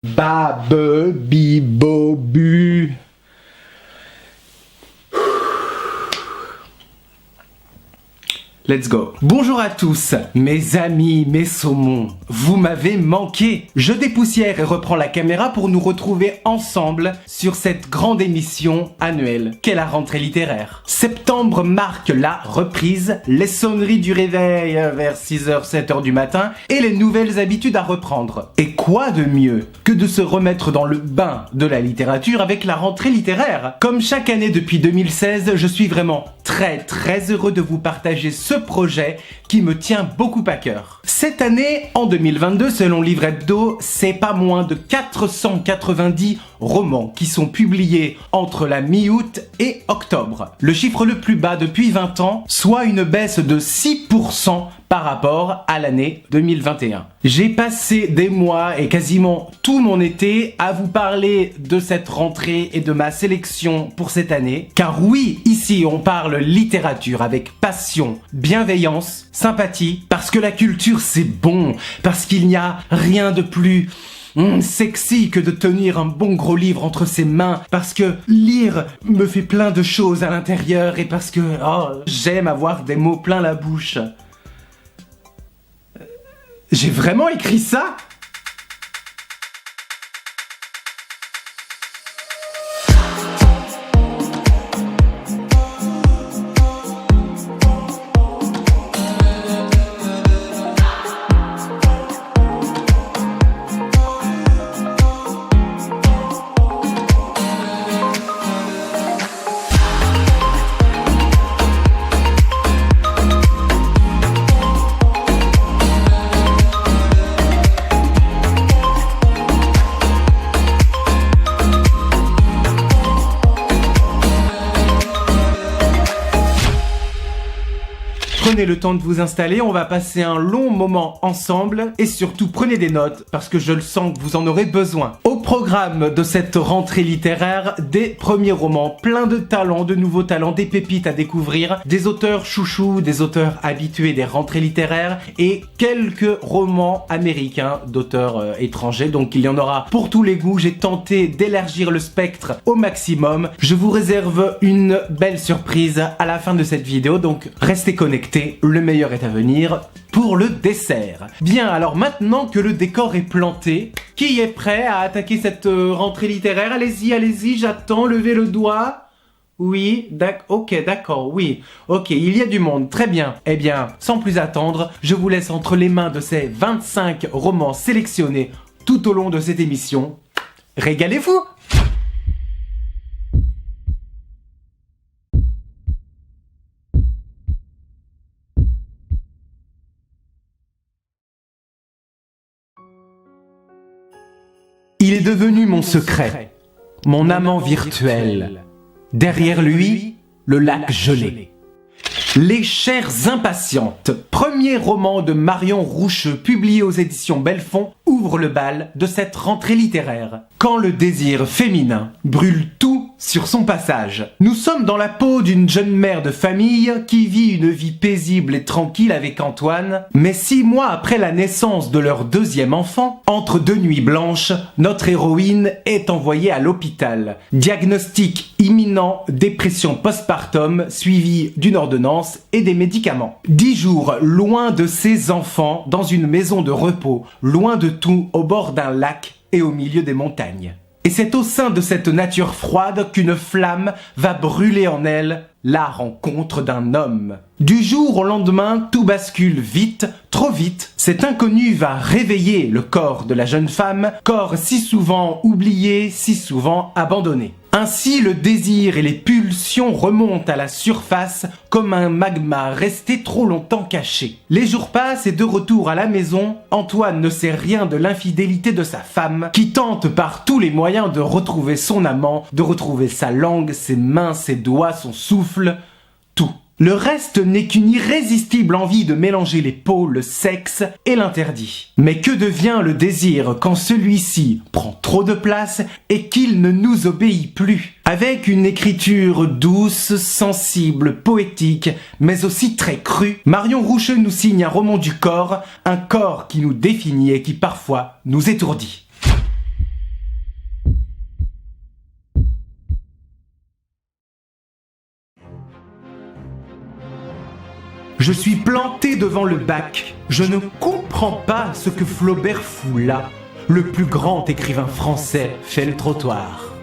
Babe, bibo, bu. Let's go. Bonjour à tous, mes amis, mes saumons. Vous m'avez manqué. Je dépoussière et reprends la caméra pour nous retrouver ensemble sur cette grande émission annuelle qu'est la rentrée littéraire. Septembre marque la reprise, les sonneries du réveil vers 6h, 7h du matin et les nouvelles habitudes à reprendre. Et quoi de mieux que de se remettre dans le bain de la littérature avec la rentrée littéraire. Comme chaque année depuis 2016, je suis vraiment très heureux de vous partager ce projet qui me tient beaucoup à cœur. Cette année, en 2022, selon Livre Hebdo, c'est pas moins de 490 romans qui sont publiés entre la mi-août et octobre. Le chiffre le plus bas depuis 20 ans, soit une baisse de 6% par rapport à l'année 2021. J'ai passé des mois et quasiment tout mon été à vous parler de cette rentrée et de ma sélection pour cette année. Car oui, ici on parle littérature avec passion, bienveillance, sympathie, parce que la culture c'est bon, parce qu'il n'y a rien de plus sexy que de tenir un bon gros livre entre ses mains, parce que lire me fait plein de choses à l'intérieur et parce que j'aime avoir des mots plein la bouche. J'ai vraiment écrit ça ? Prenez le temps de vous installer, on va passer un long moment ensemble et surtout prenez des notes parce que je le sens que vous en aurez besoin. Au programme de cette rentrée littéraire, des premiers romans, plein de talents, de nouveaux talents, des pépites à découvrir, des auteurs chouchous, des auteurs habitués des rentrées littéraires et quelques romans américains d'auteurs étrangers, donc il y en aura pour tous les goûts. J'ai tenté d'élargir le spectre au maximum. Je vous réserve une belle surprise à la fin de cette vidéo, donc restez connectés. Le meilleur est à venir pour le dessert. Bien, alors maintenant que le décor est planté, qui est prêt à attaquer cette rentrée littéraire? Allez-y, j'attends, levez le doigt. Oui, d'accord, oui. Ok, il y a du monde, très bien. Eh bien, sans plus attendre, je vous laisse entre les mains de ces 25 romans sélectionnés tout au long de cette émission. Régalez-vous! Il est devenu mon secret, mon amant virtuel. Derrière lui, le lac gelé. Les Chères Impatientes, premier roman de Marion Roucheux publié aux éditions Belfond, ouvre le bal de cette rentrée littéraire. Quand le désir féminin brûle tout sur son passage. Nous sommes dans la peau d'une jeune mère de famille qui vit une vie paisible et tranquille avec Antoine, mais 6 mois après la naissance de leur deuxième enfant, entre 2 nuits blanches, notre héroïne est envoyée à l'hôpital. Diagnostic imminent, dépression postpartum, suivi d'une ordonnance et des médicaments. 10 jours loin de ses enfants, dans une maison de repos, loin de tout, au bord d'un lac et au milieu des montagnes. Et c'est au sein de cette nature froide qu'une flamme va brûler en elle la rencontre d'un homme. Du jour au lendemain, tout bascule vite, trop vite. Cet inconnu va réveiller le corps de la jeune femme, corps si souvent oublié, si souvent abandonné. Ainsi, le désir et les pulsions remontent à la surface comme un magma resté trop longtemps caché. Les jours passent et de retour à la maison, Antoine ne sait rien de l'infidélité de sa femme, qui tente par tous les moyens de retrouver son amant, de retrouver sa langue, ses mains, ses doigts, son souffle, tout. Le reste n'est qu'une irrésistible envie de mélanger les peaux, le sexe et l'interdit. Mais que devient le désir quand celui-ci prend trop de place et qu'il ne nous obéit plus? Avec une écriture douce, sensible, poétique, mais aussi très crue, Marion Roucheux nous signe un roman du corps, un corps qui nous définit et qui parfois nous étourdit. Je suis planté devant le bac. Je ne comprends pas ce que Flaubert fout là. Le plus grand écrivain français fait le trottoir.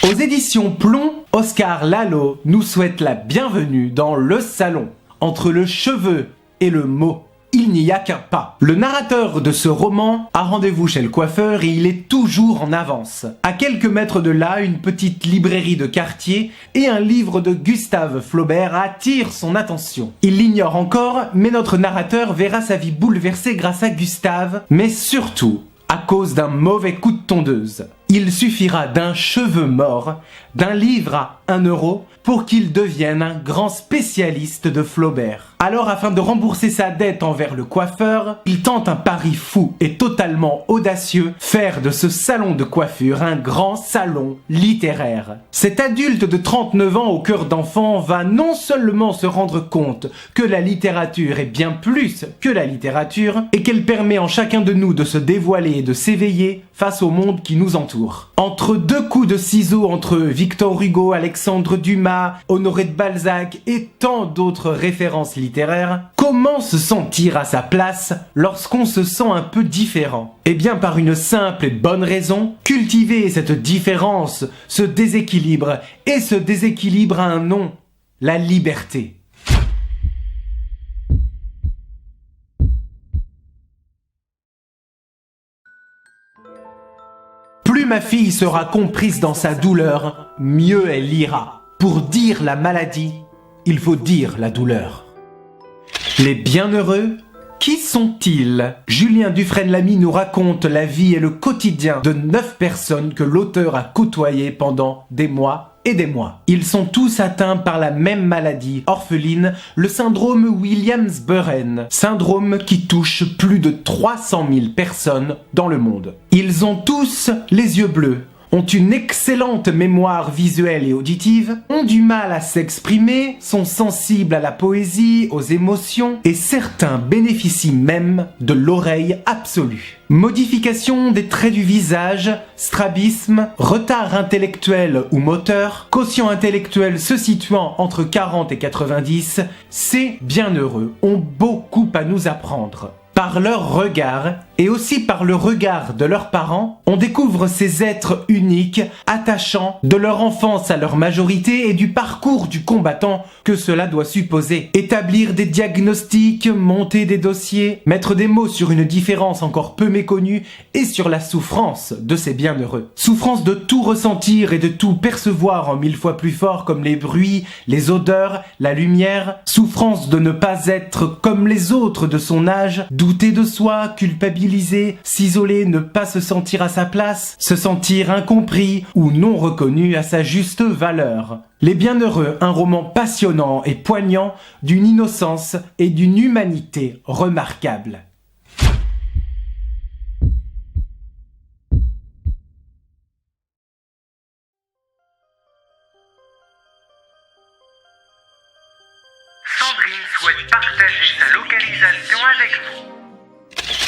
Aux éditions Plomb, Oscar Lalo nous souhaite la bienvenue dans le salon. Entre le cheveu et le mot, il n'y a qu'un pas. Le narrateur de ce roman a rendez-vous chez le coiffeur et il est toujours en avance. À quelques mètres de là, une petite librairie de quartier et un livre de Gustave Flaubert attirent son attention. Il l'ignore encore, mais notre narrateur verra sa vie bouleversée grâce à Gustave, mais surtout à cause d'un mauvais coup de tondeuse. Il suffira d'un cheveu mort, d'un livre à 1 euro, pour qu'il devienne un grand spécialiste de Flaubert. Alors, afin de rembourser sa dette envers le coiffeur, il tente un pari fou et totalement audacieux, faire de ce salon de coiffure un grand salon littéraire. Cet adulte de 39 ans au cœur d'enfant va non seulement se rendre compte que la littérature est bien plus que la littérature, et qu'elle permet en chacun de nous de se dévoiler et de s'éveiller face au monde qui nous entoure. Entre deux coups de ciseaux entre Victor Hugo, Alexandre Dumas, Honoré de Balzac et tant d'autres références littéraires, comment se sentir à sa place lorsqu'on se sent un peu différent? Eh bien par une simple et bonne raison, cultiver cette différence, ce déséquilibre, et ce déséquilibre a un nom, la liberté. Plus ma fille sera comprise dans sa douleur, mieux elle ira. Pour dire la maladie, il faut dire la douleur. Les bienheureux, qui sont-ils? Julien Dufresne-Lamy nous raconte la vie et le quotidien de 9 personnes que l'auteur a côtoyées pendant des mois et des mois. Ils sont tous atteints par la même maladie orpheline, le syndrome Williams-Burren, syndrome qui touche plus de 300 000 personnes dans le monde. Ils ont tous les yeux bleus, ont une excellente mémoire visuelle et auditive, ont du mal à s'exprimer, sont sensibles à la poésie, aux émotions, et certains bénéficient même de l'oreille absolue. Modification des traits du visage, strabisme, retard intellectuel ou moteur, quotient intellectuel se situant entre 40 et 90, ces bienheureux ont beaucoup à nous apprendre. Par leur regard, et aussi par le regard de leurs parents, on découvre ces êtres uniques, attachants, de leur enfance à leur majorité et du parcours du combattant que cela doit supposer. Établir des diagnostics, monter des dossiers, mettre des mots sur une différence encore peu méconnue et sur la souffrance de ces bienheureux. Souffrance de tout ressentir et de tout percevoir en 1000 fois plus fort, comme les bruits, les odeurs, la lumière. Souffrance de ne pas être comme les autres de son âge, douter de soi, culpabiliser, s'isoler, ne pas se sentir à sa place, se sentir incompris ou non reconnu à sa juste valeur. Les Bienheureux, un roman passionnant et poignant d'une innocence et d'une humanité remarquables. Sandrine souhaite partager sa localisation avec vous.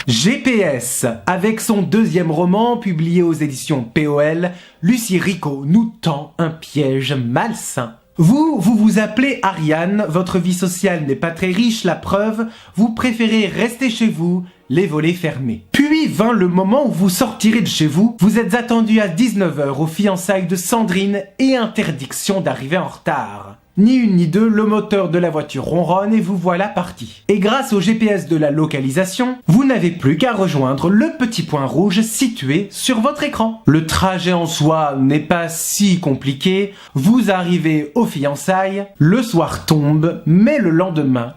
GPS, avec son deuxième roman publié aux éditions POL, Lucie Rico nous tend un piège malsain. Vous vous appelez Ariane, votre vie sociale n'est pas très riche, la preuve, vous préférez rester chez vous, les volets fermés. Puis vint le moment où vous sortirez de chez vous, vous êtes attendu à 19 h aux fiançailles de Sandrine et interdiction d'arriver en retard. Ni une ni deux, le moteur de la voiture ronronne et vous voilà parti. Et grâce au GPS de la localisation, vous n'avez plus qu'à rejoindre le petit point rouge situé sur votre écran. Le trajet en soi n'est pas si compliqué, vous arrivez aux fiançailles, le soir tombe, mais le lendemain,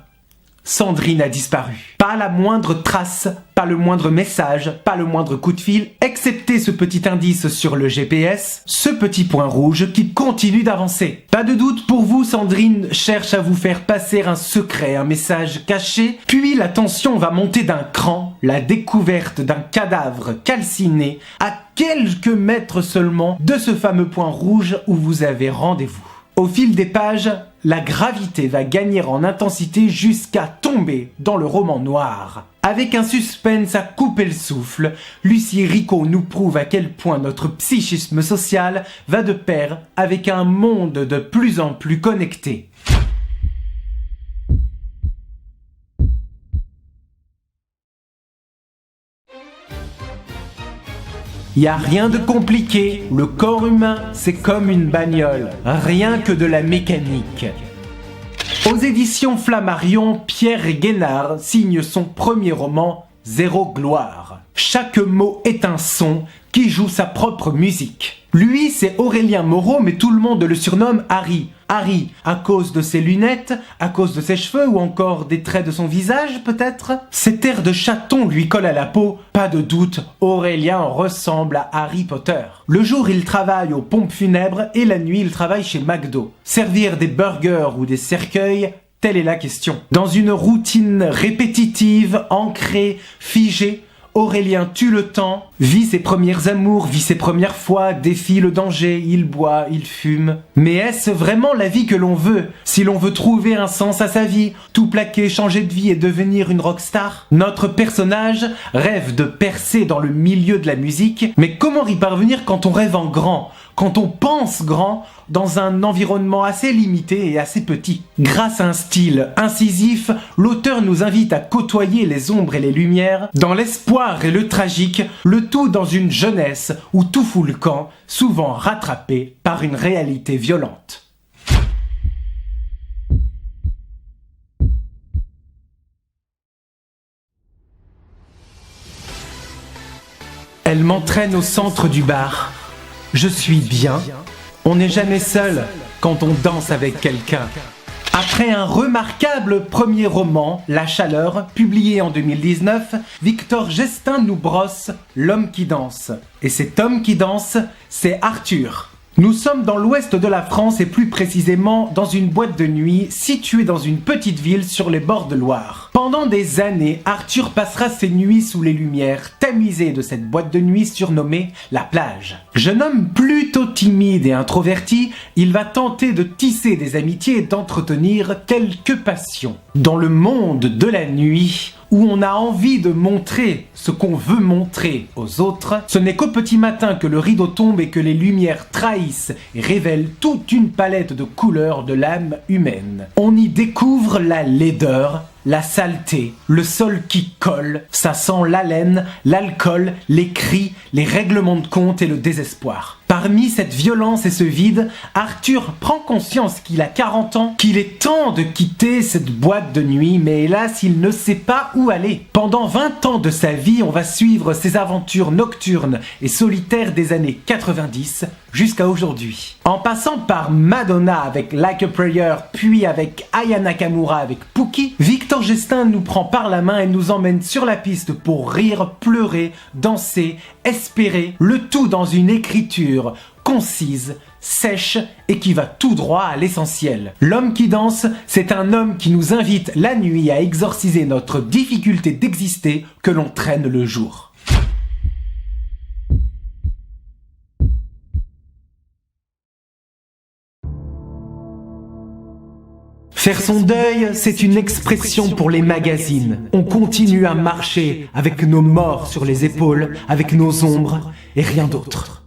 Sandrine a disparu. Pas la moindre trace, pas le moindre message, pas le moindre coup de fil, excepté ce petit indice sur le GPS, ce petit point rouge qui continue d'avancer. Pas de doute pour vous, Sandrine cherche à vous faire passer un secret, un message caché, puis la tension va monter d'un cran, la découverte d'un cadavre calciné à quelques mètres seulement de ce fameux point rouge où vous avez rendez-vous. Au fil des pages, la gravité va gagner en intensité jusqu'à tomber dans le roman noir. Avec un suspense à couper le souffle, Lucie Rico nous prouve à quel point notre psychisme social va de pair avec un monde de plus en plus connecté. Y a rien de compliqué, le corps humain, c'est comme une bagnole, rien que de la mécanique. Aux éditions Flammarion, Pierre Guénard signe son premier roman, Zéro gloire. Chaque mot est un son qui joue sa propre musique. Lui, c'est Aurélien Moreau, mais tout le monde le surnomme Harry. Harry, à cause de ses lunettes, à cause de ses cheveux ou encore des traits de son visage peut-être. Cet air de chaton lui colle à la peau, pas de doute, Aurélien ressemble à Harry Potter. Le jour, il travaille aux pompes funèbres et la nuit, il travaille chez McDo. Servir des burgers ou des cercueils, telle est la question. Dans une routine répétitive, ancrée, figée, Aurélien tue le temps, vit ses premières amours, vit ses premières fois, défie le danger, il boit, il fume. Mais est-ce vraiment la vie que l'on veut? Si l'on veut trouver un sens à sa vie, tout plaquer, changer de vie et devenir une rockstar? Notre personnage rêve de percer dans le milieu de la musique, mais comment y parvenir quand on rêve en grand? Quand on pense grand, dans un environnement assez limité et assez petit. Grâce à un style incisif, l'auteur nous invite à côtoyer les ombres et les lumières, dans l'espoir et le tragique, le tout dans une jeunesse où tout fout le camp, souvent rattrapé par une réalité violente. Elle m'entraîne au centre du bar. Je suis bien. On n'est jamais seul quand on danse avec quelqu'un. Après un remarquable premier roman, La Chaleur, publié en 2019, Victor Gestin nous brosse L'homme qui danse. Et cet homme qui danse, c'est Arthur. Nous sommes dans l'ouest de la France et plus précisément dans une boîte de nuit située dans une petite ville sur les bords de Loire. Pendant des années, Arthur passera ses nuits sous les lumières tamisées de cette boîte de nuit surnommée La Plage. Jeune homme plutôt timide et introverti, il va tenter de tisser des amitiés et d'entretenir quelques passions. Dans le monde de la nuit, où on a envie de montrer ce qu'on veut montrer aux autres, ce n'est qu'au petit matin que le rideau tombe et que les lumières trahissent et révèlent toute une palette de couleurs de l'âme humaine. On y découvre la laideur, la saleté, le sol qui colle, ça sent l'haleine, l'alcool, les cris, les règlements de compte et le désespoir. Parmi cette violence et ce vide, Arthur prend conscience qu'il a 40 ans, qu'il est temps de quitter cette boîte de nuit, mais hélas, il ne sait pas où aller. Pendant 20 ans de sa vie, on va suivre ses aventures nocturnes et solitaires des années 90 jusqu'à aujourd'hui. En passant par Madonna avec Like a Prayer, puis avec Aya Nakamura avec Pookie, Victor Gestin nous prend par la main et nous emmène sur la piste pour rire, pleurer, danser, espérer, le tout dans une écriture concise, sèche et qui va tout droit à l'essentiel. L'homme qui danse, c'est un homme qui nous invite la nuit à exorciser notre difficulté d'exister que l'on traîne le jour. Faire son deuil, c'est une expression pour les magazines. On continue à marcher avec nos morts sur les épaules, avec nos ombres et rien d'autre.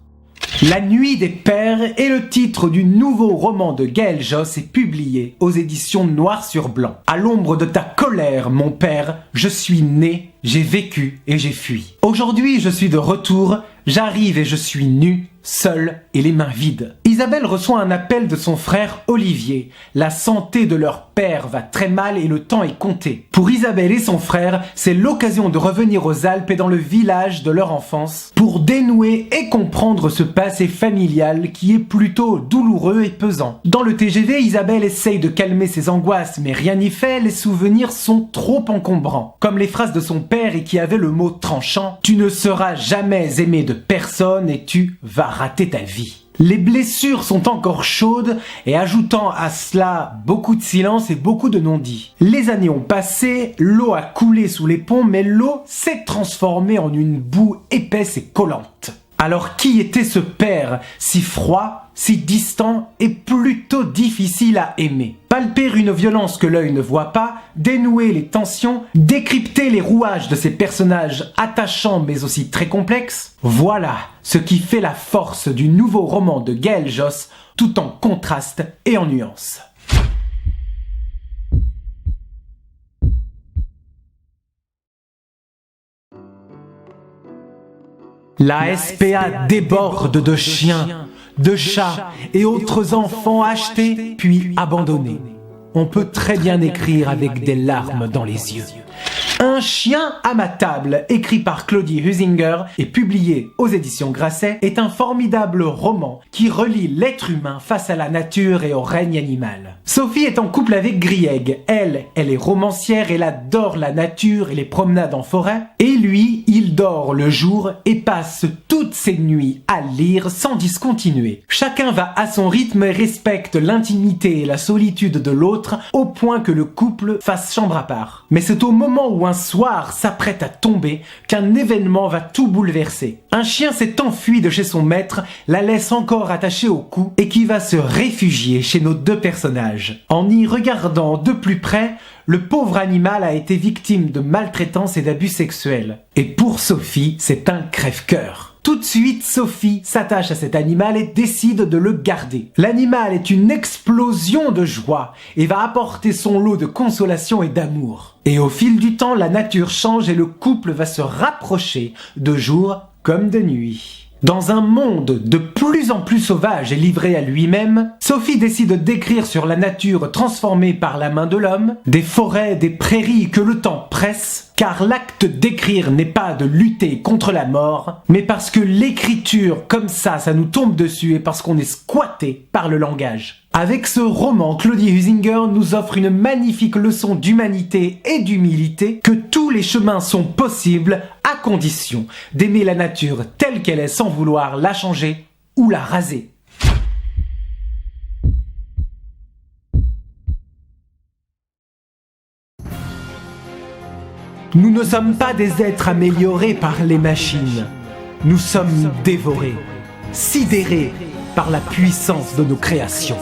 La nuit des pères est le titre du nouveau roman de Gaël Josse et publié aux éditions Noir sur Blanc. À l'ombre de ta colère, mon père, je suis né, j'ai vécu et j'ai fui. Aujourd'hui, je suis de retour, j'arrive et je suis nu, seul et les mains vides. Isabelle reçoit un appel de son frère Olivier. La santé de leur père va très mal et le temps est compté. Pour Isabelle et son frère, c'est l'occasion de revenir aux Alpes et dans le village de leur enfance pour dénouer et comprendre ce passé familial qui est plutôt douloureux et pesant. Dans le TGV, Isabelle essaye de calmer ses angoisses, mais rien n'y fait, les souvenirs sont trop encombrants. Comme les phrases de son père et qui avait le mot tranchant « Tu ne seras jamais aimé de personne et tu vas rater ta vie ». Les blessures sont encore chaudes et ajoutant à cela beaucoup de silence et beaucoup de non-dits. Les années ont passé, l'eau a coulé sous les ponts, mais l'eau s'est transformée en une boue épaisse et collante. Alors qui était ce père, si froid, si distant et plutôt difficile à aimer? Palper une violence que l'œil ne voit pas, dénouer les tensions, décrypter les rouages de ces personnages attachants mais aussi très complexes, voilà ce qui fait la force du nouveau roman de Gaël Josse, tout en contraste et en nuances. La SPA déborde de chiens, de chats et autres enfants achetés puis abandonnés. On peut très bien écrire avec des larmes dans les yeux. Un chien à ma table, écrit par Claudie Huizinga et publié aux éditions Grasset, est un formidable roman qui relie l'être humain face à la nature et au règne animal. Sophie est en couple avec Grieg. Elle est romancière, elle adore la nature et les promenades en forêt. Et lui, il dort le jour et passe toutes ses nuits à lire sans discontinuer. Chacun va à son rythme et respecte l'intimité et la solitude de l'autre au point que le couple fasse chambre à part. Mais c'est au moment où un soir s'apprête à tomber qu'un événement va tout bouleverser. Un chien s'est enfui de chez son maître, la laisse encore attachée au cou et qui va se réfugier chez nos deux personnages. En y regardant de plus près, le pauvre animal a été victime de maltraitance et d'abus sexuels. Et pour Sophie, c'est un crève-cœur. Tout de suite, Sophie s'attache à cet animal et décide de le garder. L'animal est une explosion de joie et va apporter son lot de consolation et d'amour. Et au fil du temps, la nature change et le couple va se rapprocher de jour comme de nuit. Dans un monde de plus en plus sauvage et livré à lui-même, Sophie décide d'écrire sur la nature transformée par la main de l'homme, des forêts, des prairies que le temps presse, car l'acte d'écrire n'est pas de lutter contre la mort, mais parce que l'écriture, comme ça nous tombe dessus et parce qu'on est squatté par le langage. Avec ce roman, Claudie Huizinga nous offre une magnifique leçon d'humanité et d'humilité, que tous les chemins sont possibles à condition d'aimer la nature telle qu'elle est sans vouloir la changer ou la raser. Nous ne sommes pas des êtres améliorés par les machines. Nous sommes dévorés, sidérés par la puissance de nos créations.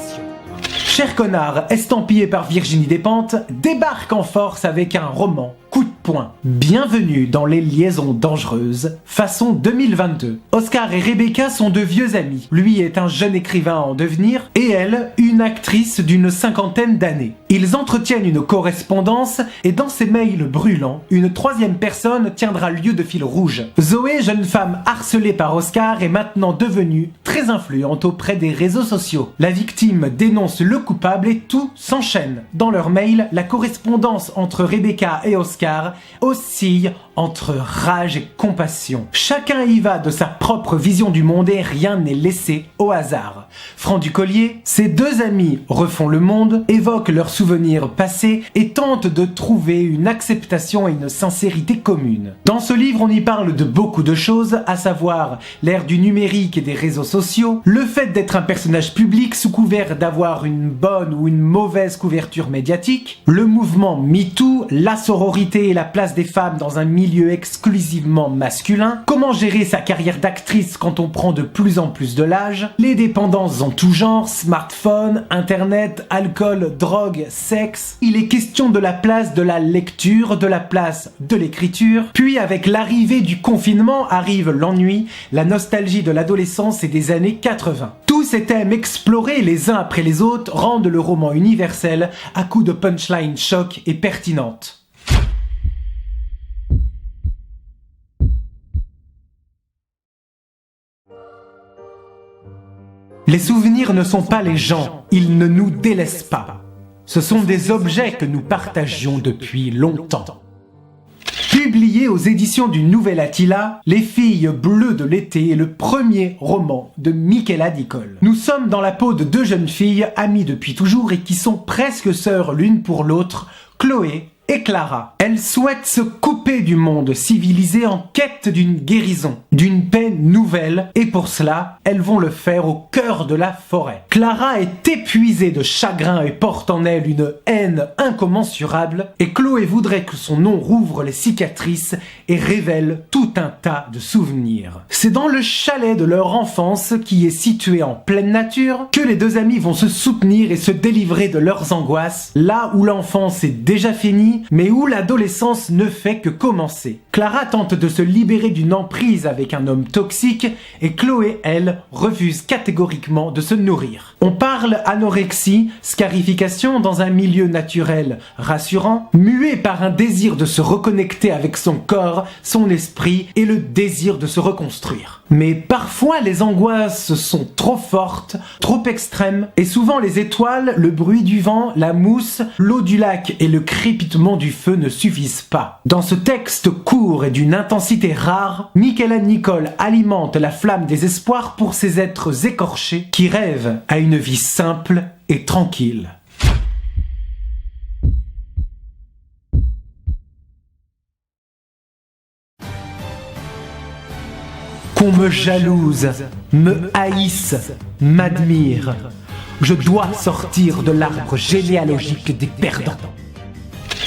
Cher Connard, estampillé par Virginie Despentes, débarque en force avec un roman coup de poing. Bienvenue dans Les Liaisons Dangereuses, façon 2022. Oscar et Rebecca sont de vieux amis. Lui est un jeune écrivain en devenir et elle, une actrice d'une cinquantaine d'années. Ils entretiennent une correspondance et dans ces mails brûlants, une troisième personne tiendra lieu de fil rouge. Zoé, jeune femme harcelée par Oscar, est maintenant devenue très influente auprès des réseaux sociaux. La victime dénonce le coupable et tout s'enchaîne. Dans leurs mails, la correspondance entre Rebecca et Oscar oscille entre rage et compassion. Chacun y va de sa propre vision du monde et rien n'est laissé au hasard. Franc du Collier, ces deux amis refont le monde, évoquent leurs souvenirs passés et tentent de trouver une acceptation et une sincérité commune. Dans ce livre, on y parle de beaucoup de choses, à savoir l'ère du numérique et des réseaux sociaux, le fait d'être un personnage public sous couvert d'avoir une bonne ou une mauvaise couverture médiatique, le mouvement MeToo, la sororité et la place des femmes dans un milieu exclusivement masculin, comment gérer sa carrière d'actrice quand on prend de plus en plus de l'âge, les dépendances en tout genre, smartphone, internet, alcool, drogue, sexe. Il est question de la place de la lecture, de la place de l'écriture, puis avec l'arrivée du confinement arrive l'ennui, la nostalgie de l'adolescence et des années 80. Tous ces thèmes explorés les uns après les autres rendent le roman universel à coups de punchlines choc et pertinentes. Les souvenirs ne sont pas les gens, ils ne nous délaissent pas. Ce sont des objets que nous partagions depuis longtemps. Publié aux éditions du Nouvel Attila, Les filles bleues de l'été est le premier roman de Michaela Dicol. Nous sommes dans la peau de deux jeunes filles, amies depuis toujours et qui sont presque sœurs l'une pour l'autre, Chloé et Clara. Elles souhaitent se couper du monde civilisé en quête d'une guérison, d'une paix nouvelle, et pour cela, elles vont le faire au cœur de la forêt. Clara est épuisée de chagrin et porte en elle une haine incommensurable, et Chloé voudrait que son nom rouvre les cicatrices et révèle tout un tas de souvenirs. C'est dans le chalet de leur enfance, qui est situé en pleine nature, que les deux amies vont se soutenir et se délivrer de leurs angoisses, là où l'enfance est déjà finie, mais où l'adolescence ne fait que commencer. Clara tente de se libérer d'une emprise avec un homme toxique et Chloé, elle, refuse catégoriquement de se nourrir. On parle anorexie, scarification dans un milieu naturel rassurant, muet par un désir de se reconnecter avec son corps, son esprit et le désir de se reconstruire. Mais parfois les angoisses sont trop fortes, trop extrêmes, et souvent les étoiles, le bruit du vent, la mousse, l'eau du lac et le crépitement du feu ne suffisent pas. Dans ce texte court et d'une intensité rare, Michaela Nicole alimente la flamme des espoirs pour ces êtres écorchés qui rêvent à une vie simple et tranquille. Qu'on me jalouse, me haïsse, m'admire, je dois sortir de l'arbre généalogique des perdants.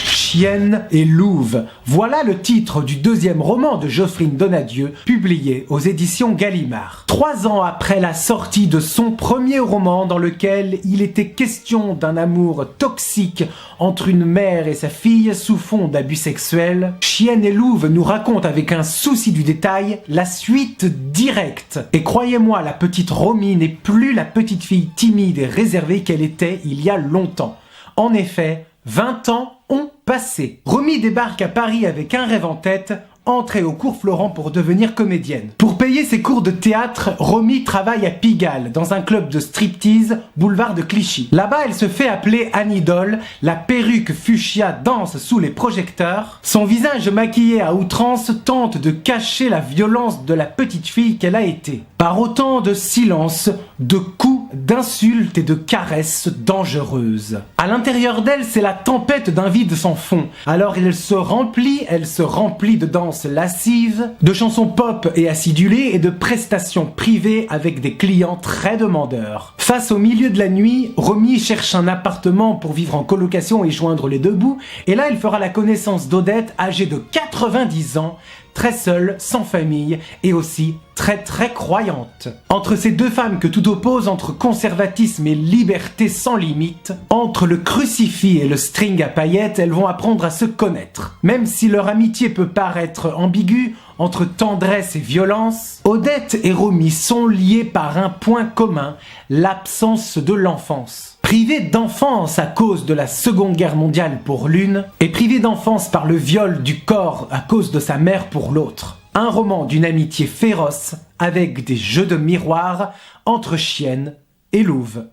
Chienne et louve, voilà le titre du deuxième roman de Geoffrine Donadieu, publié aux éditions Gallimard. 3 ans après la sortie de son premier roman dans lequel il était question d'un amour toxique entre une mère et sa fille sous fond d'abus sexuels, Chienne et louve nous raconte avec un souci du détail la suite directe. Et croyez-moi, la petite Romy n'est plus la petite fille timide et réservée qu'elle était il y a longtemps. En effet, 20 ans ont passé. Romy débarque à Paris avec un rêve en tête, entrer au cours Florent pour devenir comédienne. Pour payer ses cours de théâtre, Romy travaille à Pigalle, dans un club de striptease, boulevard de Clichy. Là-bas, elle se fait appeler Anne Idole, la perruque fuchsia danse sous les projecteurs. Son visage maquillé à outrance tente de cacher la violence de la petite fille qu'elle a été. Par autant de silence, de coups, d'insultes et de caresses dangereuses. À l'intérieur d'elle, c'est la tempête d'un vide sans fond. Alors elle se remplit de danses lascives, de chansons pop et acidulées et de prestations privées avec des clients très demandeurs. Face au milieu de la nuit, Romy cherche un appartement pour vivre en colocation et joindre les deux bouts, et là elle fera la connaissance d'Odette, âgée de 90 ans, très seule, sans famille et aussi très croyante. Entre ces deux femmes que tout oppose, entre conservatisme et liberté sans limite, entre le crucifix et le string à paillettes, elles vont apprendre à se connaître. Même si leur amitié peut paraître ambiguë, entre tendresse et violence, Odette et Romy sont liées par un point commun, l'absence de l'enfance. Privée d'enfance à cause de la Seconde Guerre mondiale pour l'une, et privée d'enfance par le viol du corps à cause de sa mère pour l'autre. Un roman d'une amitié féroce, avec des jeux de miroir entre chienne et louve.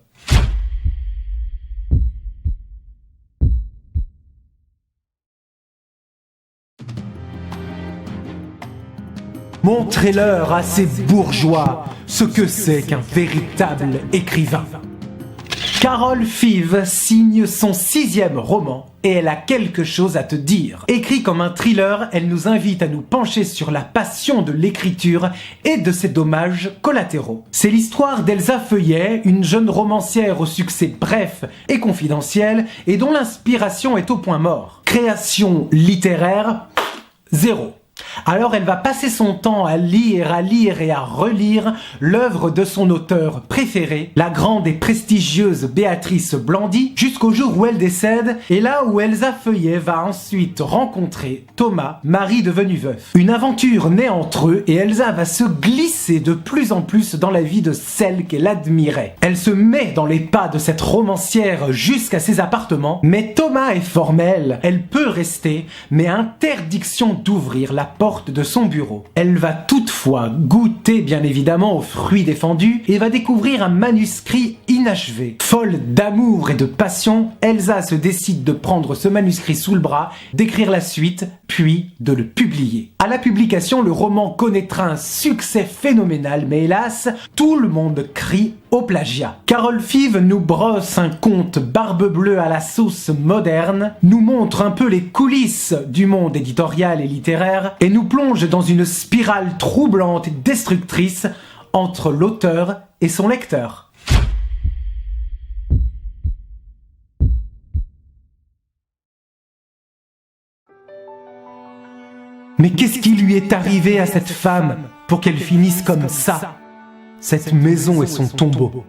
Montrez-leur à ces bourgeois ce que c'est qu'un véritable écrivain. Carole Five signe son 6e roman et elle a quelque chose à te dire. Écrit comme un thriller, elle nous invite à nous pencher sur la passion de l'écriture et de ses dommages collatéraux. C'est l'histoire d'Elsa Feuillet, une jeune romancière au succès bref et confidentiel et dont l'inspiration est au point mort. Création littéraire, 0. Alors elle va passer son temps à lire et à relire l'œuvre de son auteur préféré, la grande et prestigieuse Béatrice Blandy, jusqu'au jour où elle décède, et là où Elsa Feuillet va ensuite rencontrer Thomas, mari devenu veuf. Une aventure naît entre eux et Elsa va se glisser de plus en plus dans la vie de celle qu'elle admirait. Elle se met dans les pas de cette romancière jusqu'à ses appartements, mais Thomas est formel, elle peut rester, mais interdiction d'ouvrir la porte de son bureau. Elle va toutefois goûter bien évidemment aux fruits défendus et va découvrir un manuscrit inachevé. Folle d'amour et de passion, Elsa se décide de prendre ce manuscrit sous le bras, d'écrire la suite, puis de le publier. À la publication, le roman connaîtra un succès phénoménal, mais hélas, tout le monde crie au plagiat. Carole Five nous brosse un conte barbe bleue à la sauce moderne, nous montre un peu les coulisses du monde éditorial et littéraire, et nous plonge dans une spirale troublante et destructrice entre l'auteur et son lecteur. Mais qu'est-ce qui lui est arrivé à cette femme pour qu'elle finisse comme ça ? Cette maison est son tombeau.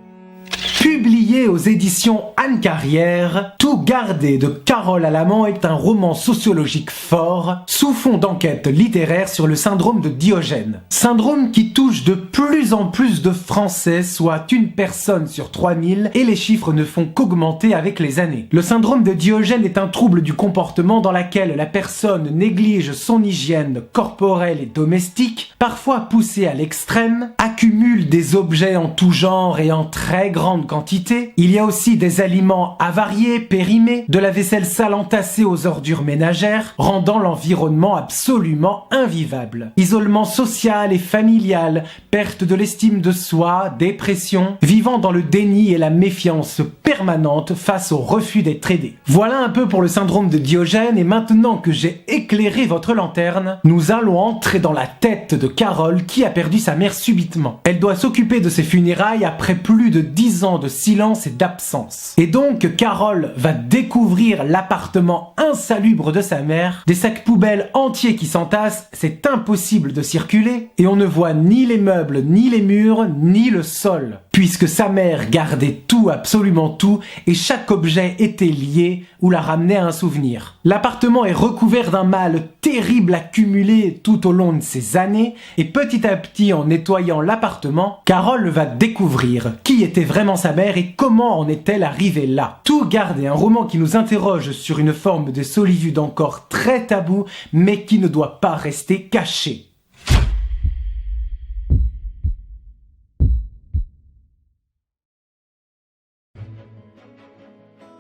Publié aux éditions Anne Carrière, Tout garder de Carole Alamand est un roman sociologique fort, sous fond d'enquête littéraire sur le syndrome de Diogène. Syndrome qui touche de plus en plus de Français, soit une personne sur 3000, et les chiffres ne font qu'augmenter avec les années. Le syndrome de Diogène est un trouble du comportement dans lequel la personne néglige son hygiène corporelle et domestique, parfois poussée à l'extrême, accumule des objets en tout genre et en très grande quantité. Il y a aussi des aliments avariés, périmés, de la vaisselle sale entassée aux ordures ménagères, rendant l'environnement absolument invivable. Isolement social et familial, perte de l'estime de soi, dépression, vivant dans le déni et la méfiance permanente face au refus d'être aidé. Voilà un peu pour le syndrome de Diogène, et maintenant que j'ai éclairé votre lanterne, nous allons entrer dans la tête de Carole qui a perdu sa mère subitement. Elle doit s'occuper de ses funérailles après plus de 10 ans de silence et d'absence. Et donc Carole va découvrir l'appartement insalubre de sa mère, des sacs poubelles entiers qui s'entassent, c'est impossible de circuler, et on ne voit ni les meubles, ni les murs, ni le sol, puisque sa mère gardait tout, absolument tout, et chaque objet était lié ou la ramenait à un souvenir. L'appartement est recouvert d'un mal terrible accumulé tout au long de ces années, et petit à petit, en nettoyant l'appartement, Carole va découvrir qui était vraiment sa mère et comment en est-elle arrivée là. Tout garder, un roman qui nous interroge sur une forme de solitude encore très taboue, mais qui ne doit pas rester caché.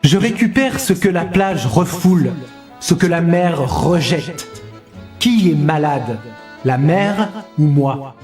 Je récupère ce que la plage refoule, ce que la mer rejette. Qui est malade, la mer ou moi?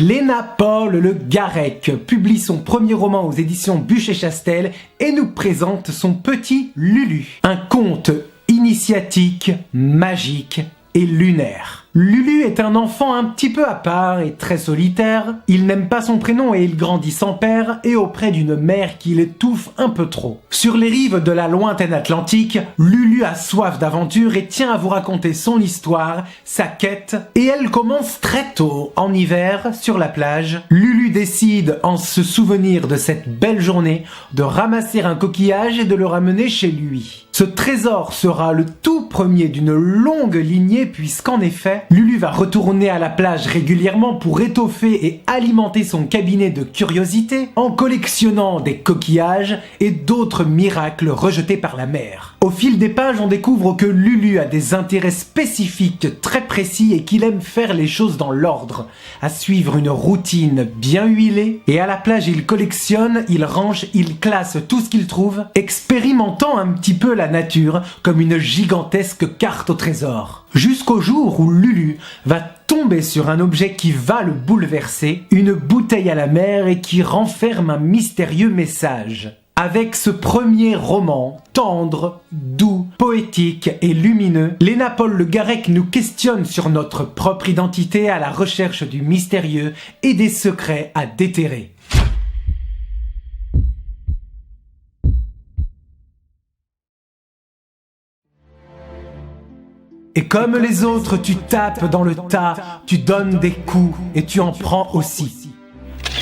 Léna Paul Le Garec publie son premier roman aux éditions Bûcher-Chastel et nous présente son petit Lulu. Un conte initiatique, magique et lunaire. Lulu est un enfant un petit peu à part et très solitaire. Il n'aime pas son prénom et il grandit sans père et auprès d'une mère qui l'étouffe un peu trop. Sur les rives de la lointaine Atlantique, Lulu a soif d'aventure et tient à vous raconter son histoire, sa quête, et elle commence très tôt, en hiver, sur la plage. Lulu décide, en se souvenir de cette belle journée, de ramasser un coquillage et de le ramener chez lui. Ce trésor sera le tout premier d'une longue lignée puisqu'en effet, Lulu va retourner à la plage régulièrement pour étoffer et alimenter son cabinet de curiosités en collectionnant des coquillages et d'autres miracles rejetés par la mer. Au fil des pages, on découvre que Lulu a des intérêts spécifiques très précis et qu'il aime faire les choses dans l'ordre, à suivre une routine bien huilée, et à la plage il collectionne, il range, il classe tout ce qu'il trouve, expérimentant un petit peu la nature comme une gigantesque carte au trésor. Jusqu'au jour où Lulu va tomber sur un objet qui va le bouleverser, une bouteille à la mer et qui renferme un mystérieux message. Avec ce premier roman, tendre, doux, poétique et lumineux, Léna Paul Le Garec nous questionne sur notre propre identité à la recherche du mystérieux et des secrets à déterrer. Et comme les autres, tu tapes dans le tas, tu donnes des coups et tu en prends aussi.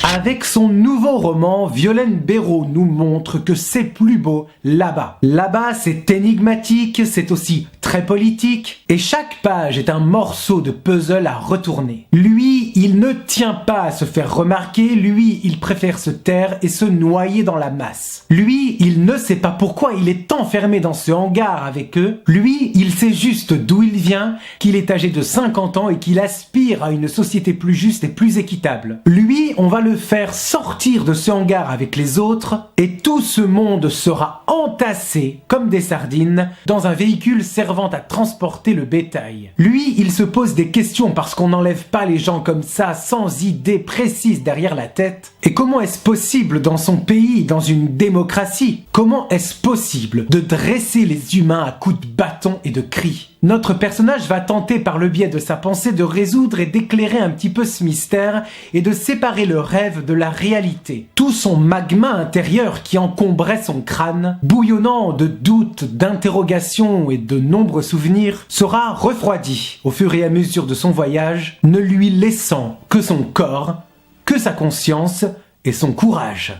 Avec son nouveau roman, Violaine Béraud nous montre que c'est plus beau là-bas. Là-bas, c'est énigmatique, c'est aussi très politique, et chaque page est un morceau de puzzle à retourner. Lui, il ne tient pas à se faire remarquer, lui, il préfère se taire et se noyer dans la masse. Lui, il ne sait pas pourquoi il est enfermé dans ce hangar avec eux. Lui, il sait juste d'où il vient, qu'il est âgé de 50 ans et qu'il aspire à une société plus juste et plus équitable. Lui, on va le faire sortir de ce hangar avec les autres et tout ce monde sera entassé comme des sardines dans un véhicule servant à transporter le bétail. Lui, il se pose des questions parce qu'on n'enlève pas les gens comme ça sans idée précise derrière la tête. Et comment est-ce possible dans son pays, dans une démocratie? Comment est-ce possible de dresser les humains à coups de bâton et de cris? Notre personnage va tenter par le biais de sa pensée de résoudre et d'éclairer un petit peu ce mystère et de séparer le rêve de la réalité. Tout son magma intérieur qui encombrait son crâne, bouillonnant de doutes, d'interrogations et de nombreux souvenirs, sera refroidi au fur et à mesure de son voyage, ne lui laissant que son corps, que sa conscience et son courage.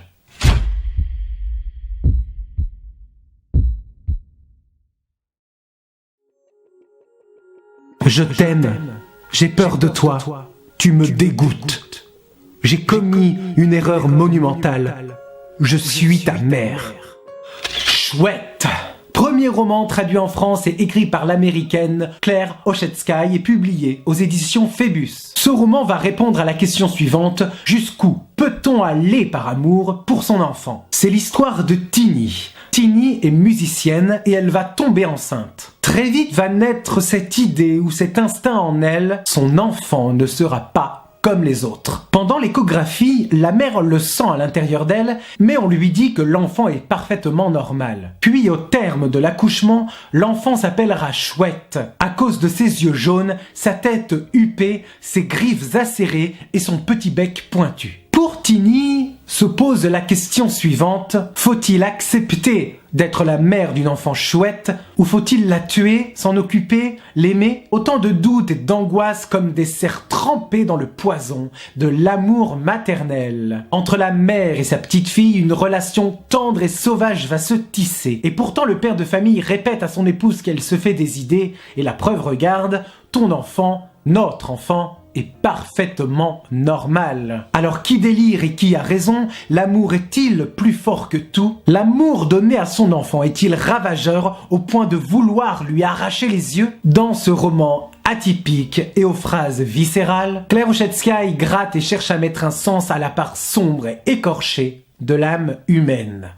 Je t'aime, j'ai peur de toi, tu me dégoûtes. J'ai commis une erreur monumentale, je suis ta mère. Chouette! Premier roman traduit en France et écrit par l'américaine Claire Oshetsky et publié aux éditions Phébus. Ce roman va répondre à la question suivante: jusqu'où peut-on aller par amour pour son enfant? C'est l'histoire de Tini. Tini est musicienne et elle va tomber enceinte. Très vite va naître cette idée ou cet instinct en elle: son enfant ne sera pas comme les autres. Pendant l'échographie, la mère le sent à l'intérieur d'elle, mais on lui dit que l'enfant est parfaitement normal. Puis au terme de l'accouchement, l'enfant s'appellera Chouette, à cause de ses yeux jaunes, sa tête huppée, ses griffes acérées et son petit bec pointu. Pour Tini, se pose la question suivante: faut-il accepter d'être la mère d'une enfant chouette ou faut-il la tuer, s'en occuper, l'aimer? Autant de doutes et d'angoisses comme des cerfs trempés dans le poison de l'amour maternel. Entre la mère et sa petite fille, une relation tendre et sauvage va se tisser. Et pourtant le père de famille répète à son épouse qu'elle se fait des idées et la preuve regarde, ton enfant, notre enfant, est parfaitement normal. Alors qui délire et qui a raison? L'amour est-il plus fort que tout? L'amour donné à son enfant est-il ravageur au point de vouloir lui arracher les yeux? Dans ce roman atypique et aux phrases viscérales, Claire Oshetsky gratte et cherche à mettre un sens à la part sombre et écorchée de l'âme humaine.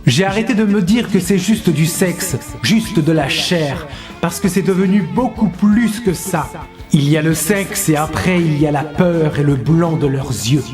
J'ai arrêté de me dire que c'est juste du sexe, juste de la chair, parce que c'est devenu beaucoup plus que ça. Il y a le sexe et après il y a la peur et le blanc de leurs yeux.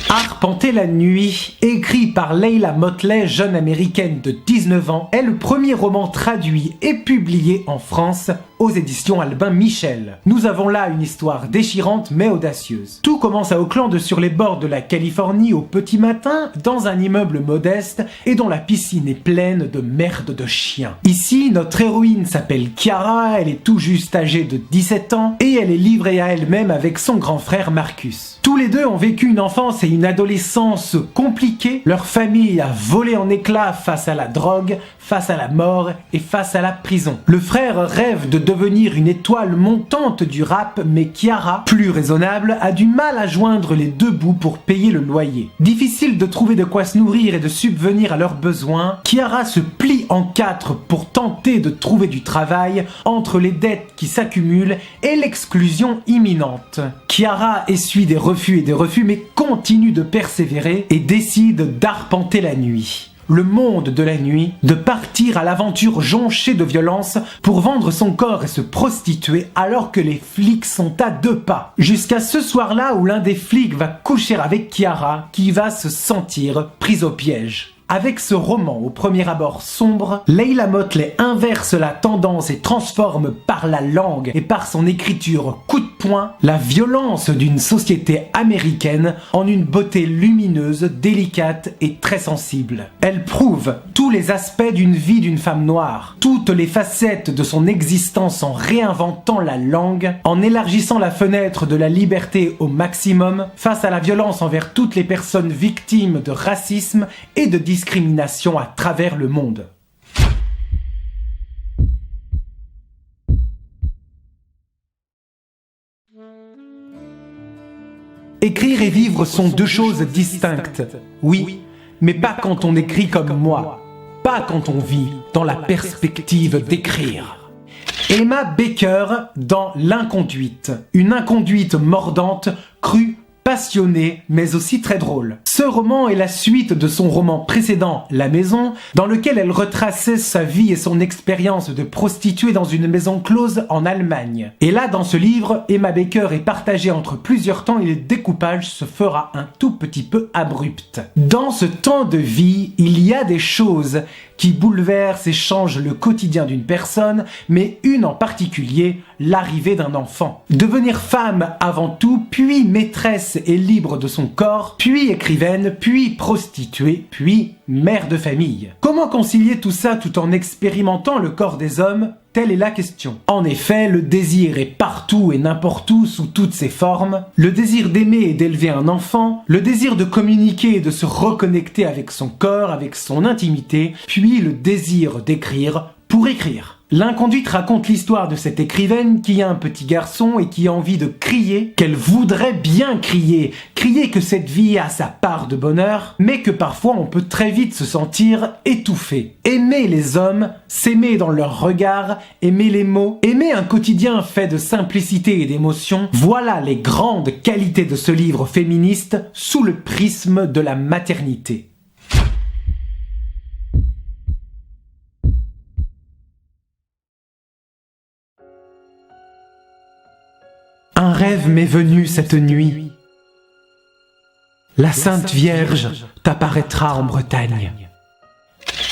Arpenter la nuit, écrit par Leila Motley, jeune américaine de 19 ans, est le premier roman traduit et publié en France aux éditions Albin Michel. Nous avons là une histoire déchirante mais audacieuse. Tout commence à Oakland sur les bords de la Californie au petit matin, dans un immeuble modeste et dont la piscine est pleine de merde de chiens. Ici, notre héroïne s'appelle Chiara, elle est tout juste âgée de 17 ans et elle est livrée à elle-même avec son grand frère Marcus. Tous les deux ont vécu une enfance et une adolescence compliquées. Leur famille a volé en éclats face à la drogue, face à la mort et face à la prison. Le frère rêve de devenir une étoile montante du rap, mais Chiara, plus raisonnable, a du mal à joindre les deux bouts pour payer le loyer. Difficile de trouver de quoi se nourrir et de subvenir à leurs besoins, Chiara se plie en quatre pour tenter de trouver du travail entre les dettes qui s'accumulent et l'exclusion imminente. Chiara essuie des refus et des refus, mais continue de persévérer et décide d'arpenter la nuit. Le monde de la nuit, de partir à l'aventure jonchée de violence pour vendre son corps et se prostituer alors que les flics sont à 2 pas. Jusqu'à ce soir-là où l'un des flics va coucher avec Chiara qui va se sentir prise au piège. Avec ce roman au premier abord sombre, Leila Motley inverse la tendance et transforme par la langue et par son écriture coup de poing la violence d'une société américaine en une beauté lumineuse, délicate et très sensible. Elle prouve tous les aspects d'une vie d'une femme noire, toutes les facettes de son existence en réinventant la langue, en élargissant la fenêtre de la liberté au maximum face à la violence envers toutes les personnes victimes de racisme et de discrimination à travers le monde. Écrire et vivre sont deux choses distinctes, oui, mais pas quand on écrit comme moi, pas quand on vit dans la perspective d'écrire. Emma Baker dans L'inconduite, une inconduite mordante, crue, passionnée, mais aussi très drôle. Ce roman est la suite de son roman précédent, La Maison, dans lequel elle retraçait sa vie et son expérience de prostituée dans une maison close en Allemagne. Et là, dans ce livre, Emma Baker est partagée entre plusieurs temps et le découpage se fera un tout petit peu abrupt. Dans ce temps de vie, il y a des choses qui bouleversent et changent le quotidien d'une personne, mais une en particulier, l'arrivée d'un enfant. Devenir femme avant tout, puis maîtresse et libre de son corps, puis écrivaine, écrivaine, puis prostituée, puis mère de famille. Comment concilier tout ça tout en expérimentant le corps des hommes ? Telle est la question. En effet, le désir est partout et n'importe où sous toutes ses formes. Le désir d'aimer et d'élever un enfant, le désir de communiquer et de se reconnecter avec son corps, avec son intimité, puis le désir d'écrire pour écrire. L'Inconduite raconte l'histoire de cette écrivaine qui a un petit garçon et qui a envie de crier, qu'elle voudrait bien crier que cette vie a sa part de bonheur, mais que parfois on peut très vite se sentir étouffé. Aimer les hommes, s'aimer dans leur regard, aimer les mots, aimer un quotidien fait de simplicité et d'émotion, voilà les grandes qualités de ce livre féministe sous le prisme de la maternité. Un rêve m'est venu cette nuit. La Sainte Vierge t'apparaîtra en Bretagne.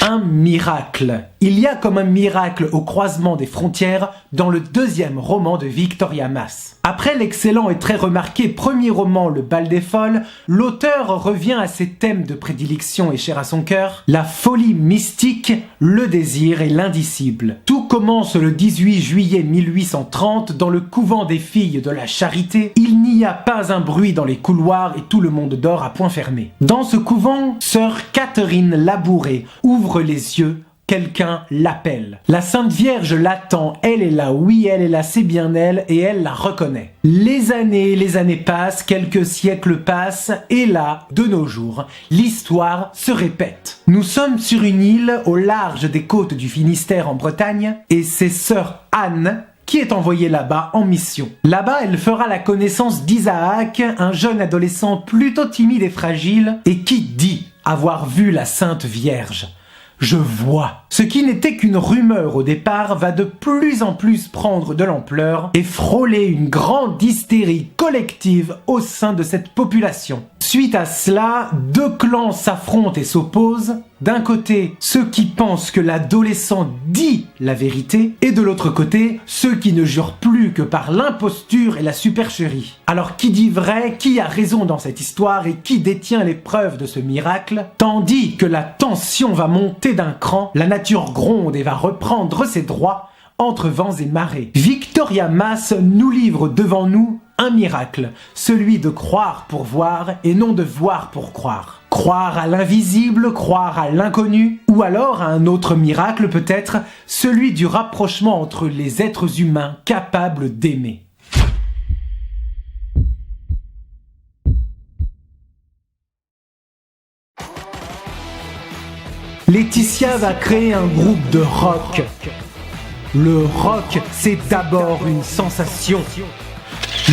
Un miracle. Il y a comme un miracle au croisement des frontières dans le deuxième roman de Victoria Mass. Après l'excellent et très remarqué premier roman Le Bal des Folles, l'auteur revient à ses thèmes de prédilection et chers à son cœur, la folie mystique, le désir et l'indicible. Tout commence le 18 juillet 1830 dans le couvent des filles de la Charité. Il n'y a pas un bruit dans les couloirs et tout le monde dort à point fermé. Dans ce couvent, sœur Catherine Labouré ouvre les yeux. Quelqu'un l'appelle. La Sainte Vierge l'attend, elle est là, oui elle est là, c'est bien elle, et elle la reconnaît. Les années passent, quelques siècles passent, et là, de nos jours, l'histoire se répète. Nous sommes sur une île au large des côtes du Finistère en Bretagne, et c'est sœur Anne qui est envoyée là-bas en mission. Là-bas, elle fera la connaissance d'Isaac, un jeune adolescent plutôt timide et fragile, et qui dit avoir vu la Sainte Vierge. Je vois. Ce qui n'était qu'une rumeur au départ va de plus en plus prendre de l'ampleur et frôler une grande hystérie collective au sein de cette population. Suite à cela, deux clans s'affrontent et s'opposent. D'un côté, ceux qui pensent que l'adolescent dit la vérité, et de l'autre côté, ceux qui ne jurent plus que par l'imposture et la supercherie. Alors qui dit vrai, qui a raison dans cette histoire et qui détient les preuves de ce miracle? Tandis que la tension va monter d'un cran, la nature gronde et va reprendre ses droits entre vents et marées. Victoria Mass nous livre devant nous un miracle, celui de croire pour voir et non de voir pour croire. Croire à l'invisible, croire à l'inconnu, ou alors à un autre miracle peut-être, celui du rapprochement entre les êtres humains capables d'aimer. Laetitia va créer un groupe de rock. Le rock, c'est d'abord une sensation.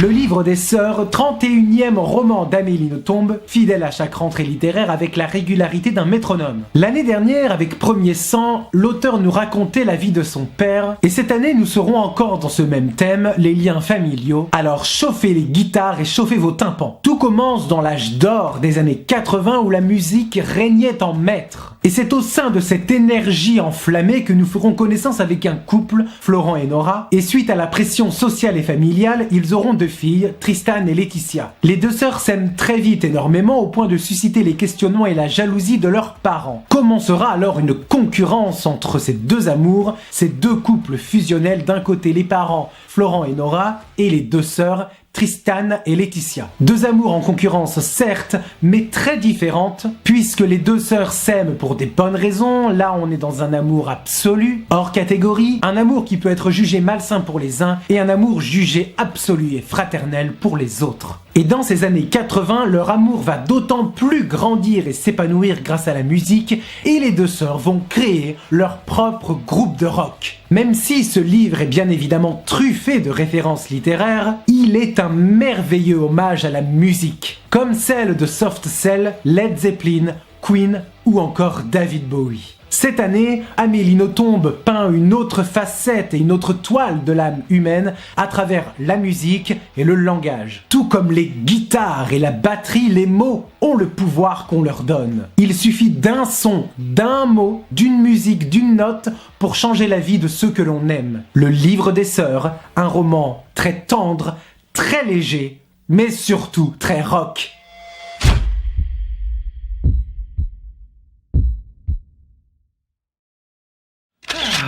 Le livre des sœurs, 31e roman d'Amélie Nothomb, fidèle à chaque rentrée littéraire avec la régularité d'un métronome. L'année dernière, avec Premier Sang, l'auteur nous racontait la vie de son père, et cette année nous serons encore dans ce même thème, les liens familiaux. Alors chauffez les guitares et chauffez vos tympans. Tout commence dans l'âge d'or des années 80 où la musique régnait en maître. Et c'est au sein de cette énergie enflammée que nous ferons connaissance avec un couple, Florent et Nora, et suite à la pression sociale et familiale, ils auront deux filles, Tristan et Laetitia. Les deux sœurs s'aiment très vite énormément au point de susciter les questionnements et la jalousie de leurs parents. Commencera alors une concurrence entre ces deux amours, ces deux couples fusionnels, d'un côté les parents, Florent et Nora, et les deux sœurs, Tristan et Laetitia. Deux amours en concurrence certes, mais très différentes, puisque les deux sœurs s'aiment pour des bonnes raisons. Là on est dans un amour absolu, hors catégorie, un amour qui peut être jugé malsain pour les uns, et un amour jugé absolu et fraternel pour les autres. Et dans ces années 80, leur amour va d'autant plus grandir et s'épanouir grâce à la musique, et les deux sœurs vont créer leur propre groupe de rock. Même si ce livre est bien évidemment truffé de références littéraires, il est un merveilleux hommage à la musique, comme celle de Soft Cell, Led Zeppelin, Queen ou encore David Bowie. Cette année, Amélie Nothomb peint une autre facette et une autre toile de l'âme humaine à travers la musique et le langage. Tout comme les guitares et la batterie, les mots ont le pouvoir qu'on leur donne. Il suffit d'un son, d'un mot, d'une musique, d'une note pour changer la vie de ceux que l'on aime. Le livre des sœurs, un roman très tendre, très léger, mais surtout très rock.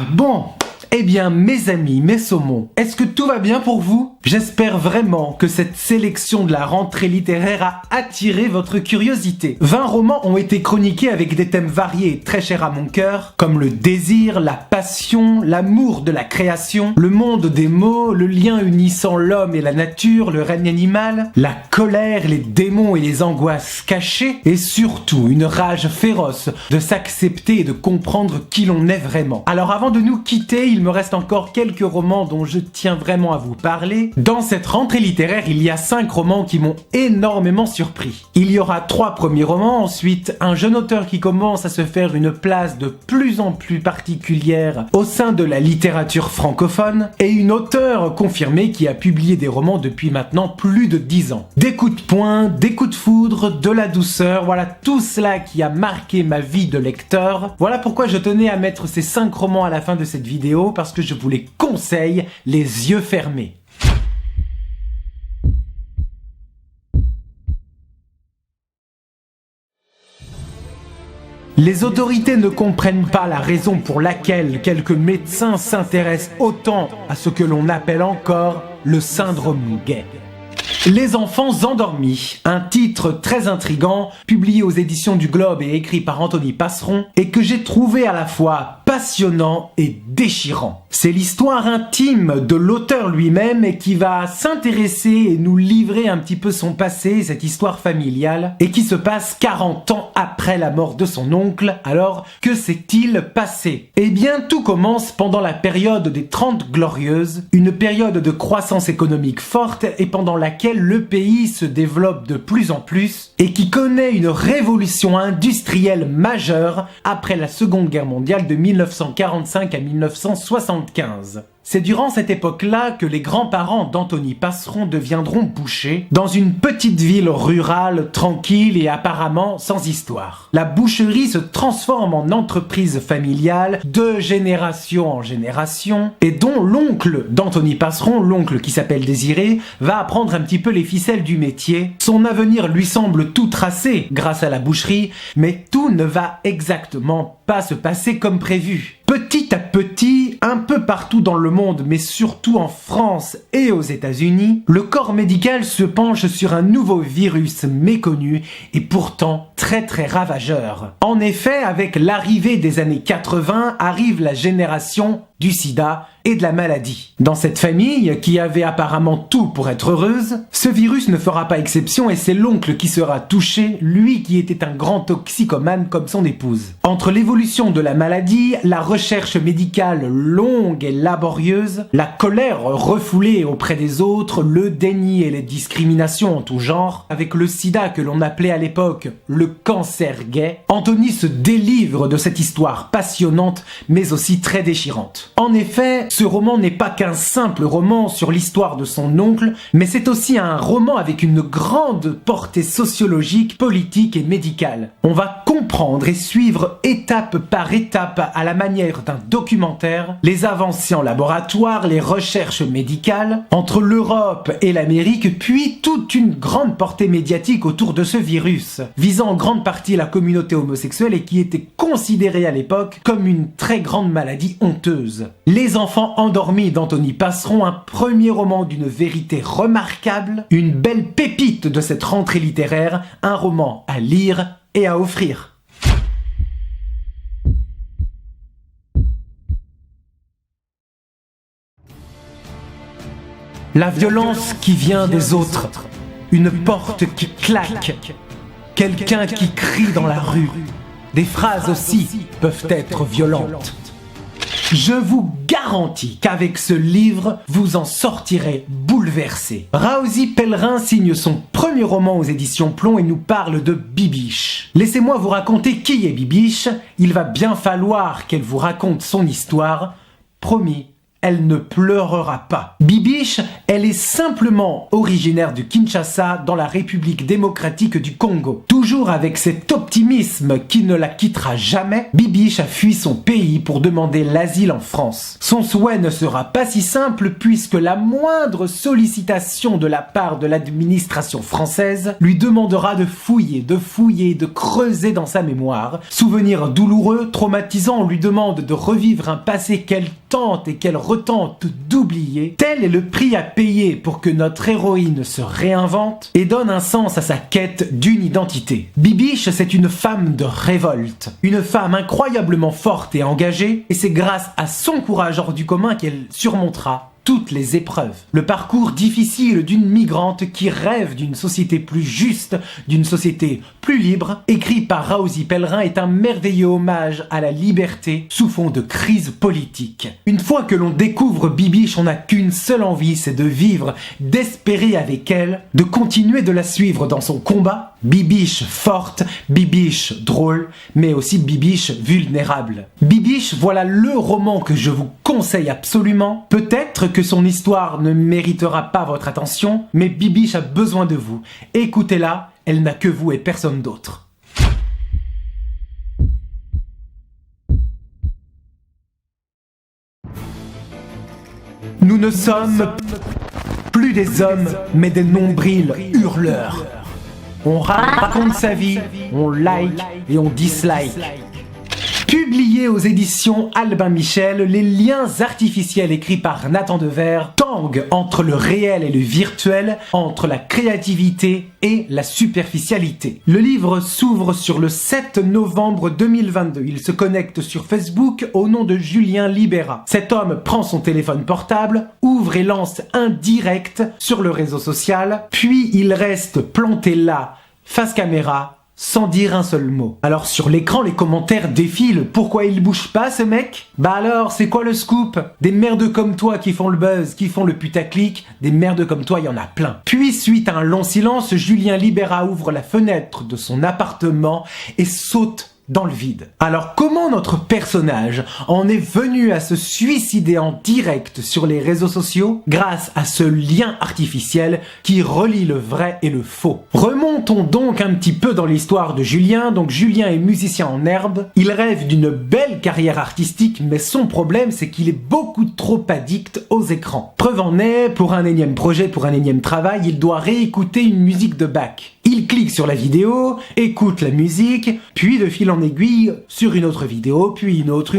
Bon, eh bien mes amis, mes saumons, est-ce que tout va bien pour vous? J'espère vraiment que cette sélection de la rentrée littéraire a attiré votre curiosité. 20 romans ont été chroniqués avec des thèmes variés et très chers à mon cœur, comme le désir, la passion, l'amour de la création, le monde des mots, le lien unissant l'homme et la nature, le règne animal, la colère, les démons et les angoisses cachées, et surtout une rage féroce de s'accepter et de comprendre qui l'on est vraiment. Alors avant de nous quitter, il me reste encore quelques romans dont je tiens vraiment à vous parler. Dans cette rentrée littéraire, il y a 5 romans qui m'ont énormément surpris. Il y aura 3 premiers romans, ensuite un jeune auteur qui commence à se faire une place de plus en plus particulière au sein de la littérature francophone, et une auteure confirmée qui a publié des romans depuis maintenant plus de 10 ans. Des coups de poing, des coups de foudre, de la douceur, voilà tout cela qui a marqué ma vie de lecteur. Voilà pourquoi je tenais à mettre ces 5 romans à la fin de cette vidéo, parce que je vous les conseille les yeux fermés. Les autorités ne comprennent pas la raison pour laquelle quelques médecins s'intéressent autant à ce que l'on appelle encore le syndrome gay. Les enfants endormis, un titre très intriguant, publié aux éditions du Globe et écrit par Anthony Passeron, et que j'ai trouvé à la fois passionnant et déchirant. C'est l'histoire intime de l'auteur lui-même et qui va s'intéresser et nous livrer un petit peu son passé, cette histoire familiale, et qui se passe 40 ans après la mort de son oncle. Alors, que s'est-il passé? Eh bien, tout commence pendant la période des 30 Glorieuses, une période de croissance économique forte et pendant laquelle le pays se développe de plus en plus et qui connaît une révolution industrielle majeure après la Seconde Guerre mondiale de 1945 à 1975. C'est durant cette époque-là que les grands-parents d'Anthony Passeron deviendront bouchers dans une petite ville rurale tranquille et apparemment sans histoire. La boucherie se transforme en entreprise familiale de génération en génération et dont l'oncle d'Anthony Passeron, l'oncle qui s'appelle Désiré, va apprendre un petit peu les ficelles du métier. Son avenir lui semble tout tracé grâce à la boucherie, mais tout ne va exactement pas se passer comme prévu. Petit à petit, un peu partout dans le monde, mais surtout en France et aux États-Unis, le corps médical se penche sur un nouveau virus méconnu et pourtant très ravageur. En effet, avec l'arrivée des années 80, arrive la génération du sida et de la maladie. Dans cette famille, qui avait apparemment tout pour être heureuse, ce virus ne fera pas exception et c'est l'oncle qui sera touché, lui qui était un grand toxicomane comme son épouse. Entre l'évolution de la maladie, la recherche médicale longue et laborieuse, la colère refoulée auprès des autres, le déni et les discriminations en tout genre, avec le sida que l'on appelait à l'époque le cancer gay, Anthony se délivre de cette histoire passionnante mais aussi très déchirante. En effet, ce roman n'est pas qu'un simple roman sur l'histoire de son oncle, mais c'est aussi un roman avec une grande portée sociologique, politique et médicale. On va comprendre et suivre étape par étape, à la manière d'un documentaire, les avancées en laboratoire, les recherches médicales, entre l'Europe et l'Amérique, puis toute une grande portée médiatique autour de ce virus, visant en grande partie la communauté homosexuelle et qui était considérée à l'époque comme une très grande maladie honteuse. Les enfants endormis d'Anthony Passeron, un premier roman d'une vérité remarquable, une belle pépite de cette rentrée littéraire, un roman à lire et à offrir. La violence qui vient des autres, une porte qui claque, quelqu'un qui crie dans la rue. Des phrases aussi peuvent être violentes. Je vous garantis qu'avec ce livre, vous en sortirez bouleversé. Raozy Pellerin signe son premier roman aux éditions Plomb et nous parle de Bibiche. Laissez-moi vous raconter qui est Bibiche, il va bien falloir qu'elle vous raconte son histoire. Promis, elle ne pleurera pas. Bibiche Elle est simplement originaire du Kinshasa dans la République démocratique du Congo. Toujours avec cet optimisme qui ne la quittera jamais, Bibiche a fui son pays pour demander l'asile en France. Son souhait ne sera pas si simple puisque la moindre sollicitation de la part de l'administration française lui demandera de fouiller, de creuser dans sa mémoire. Souvenirs douloureux, traumatisants, on lui demande de revivre un passé qu'elle tente et qu'elle retente d'oublier. Tel est le prix à payer pour que notre héroïne se réinvente et donne un sens à sa quête d'une identité. Bibiche, c'est une femme de révolte, une femme incroyablement forte et engagée, et c'est grâce à son courage hors du commun qu'elle surmontera toutes les épreuves. Le parcours difficile d'une migrante qui rêve d'une société plus juste, d'une société plus libre, écrit par Raouzi Pellerin, est un merveilleux hommage à la liberté sous fond de crise politique. Une fois que l'on découvre Bibiche, on n'a qu'une seule envie, c'est de vivre, d'espérer avec elle, de continuer de la suivre dans son combat. Bibiche forte, Bibiche drôle, mais aussi Bibiche vulnérable. Bibiche, voilà le roman que je vous conseille absolument. Peut-être que son histoire ne méritera pas votre attention, mais Bibiche a besoin de vous. Écoutez-la, elle n'a que vous et personne d'autre. Nous ne sommes plus des hommes, mais des nombrils hurleurs. On raconte sa vie, on like et on dislike. Publié aux éditions Albin Michel, les liens artificiels écrits par Nathan Devers tanguent entre le réel et le virtuel, entre la créativité et la superficialité. Le livre s'ouvre sur le 7 novembre 2022. Il se connecte sur Facebook au nom de Julien Libera. Cet homme prend son téléphone portable, ouvre et lance un direct sur le réseau social, puis il reste planté là, face caméra, sans dire un seul mot. Alors sur l'écran, les commentaires défilent. Pourquoi il bouge pas ce mec? Bah alors, c'est quoi le scoop? Des merdeux comme toi qui font le buzz, qui font le putaclic, des merdeux comme toi, il y en a plein. Puis, suite à un long silence, Julien Libera ouvre la fenêtre de son appartement et saute dans le vide. Alors comment notre personnage en est venu à se suicider en direct sur les réseaux sociaux? Grâce à ce lien artificiel qui relie le vrai et le faux. Remontons donc un petit peu dans l'histoire de Julien. Donc Julien est musicien en herbe, il rêve d'une belle carrière artistique, mais son problème c'est qu'il est beaucoup trop addict aux écrans. Preuve en est, pour un énième projet, pour un énième travail, il doit réécouter une musique de Bach. Il clique sur la vidéo, écoute la musique, puis de fil en aiguille sur une autre vidéo, puis une autre,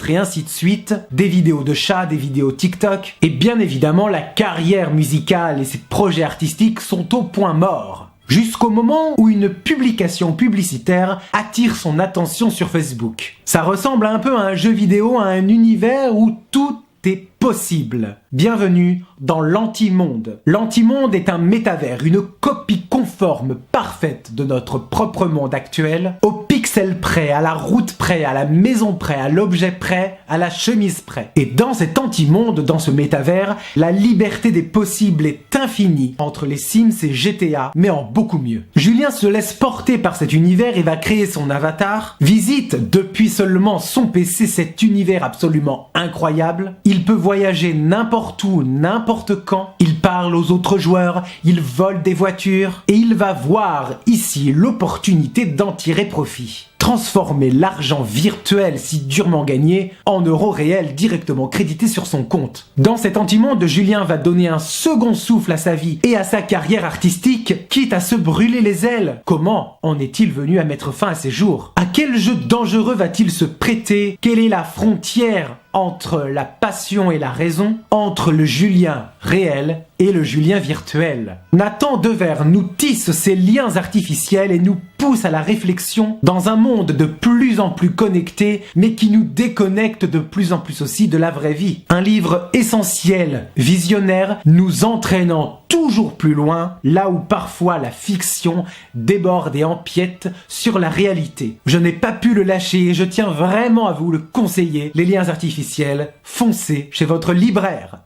et ainsi de suite. Des vidéos de chats, des vidéos TikTok. Et bien évidemment, la carrière musicale et ses projets artistiques sont au point mort. Jusqu'au moment où une publication publicitaire attire son attention sur Facebook. Ça ressemble un peu à un jeu vidéo, à un univers où tout est possible. Bienvenue dans l'Antimonde. L'Antimonde est un métavers, une copie conforme, parfaite de notre propre monde actuel, au pixel près, à la route près, à la maison près, à l'objet près, à la chemise près. Et dans cet Antimonde, dans ce métavers, la liberté des possibles est infinie entre les Sims et GTA, mais en beaucoup mieux. Julien se laisse porter par cet univers et va créer son avatar, visite depuis seulement son PC cet univers absolument incroyable. Il peut voyager n'importe où, n'importe quand. Il parle aux autres joueurs, il vole des voitures et il va voir ici l'opportunité d'en tirer profit. Transformer l'argent virtuel si durement gagné en euros réels directement crédités sur son compte. Dans cet antimonde, Julien va donner un second souffle à sa vie et à sa carrière artistique, quitte à se brûler les ailes. Comment en est-il venu à mettre fin à ses jours? À quel jeu dangereux va-t-il se prêter? Quelle est la frontière entre la passion et la raison, entre le Julien réel et le Julien virtuel? Nathan Devers nous tisse ces liens artificiels et nous pousse à la réflexion dans un monde de plus en plus connecté, mais qui nous déconnecte de plus en plus aussi de la vraie vie. Un livre essentiel, visionnaire, nous entraînant toujours plus loin, là où parfois la fiction déborde et empiète sur la réalité. Je n'ai pas pu le lâcher et je tiens vraiment à vous le conseiller. Les liens artificiels, foncez chez votre libraire.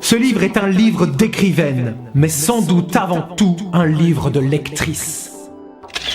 Ce livre est un livre d'écrivaine, mais sans doute avant tout un livre de lectrice.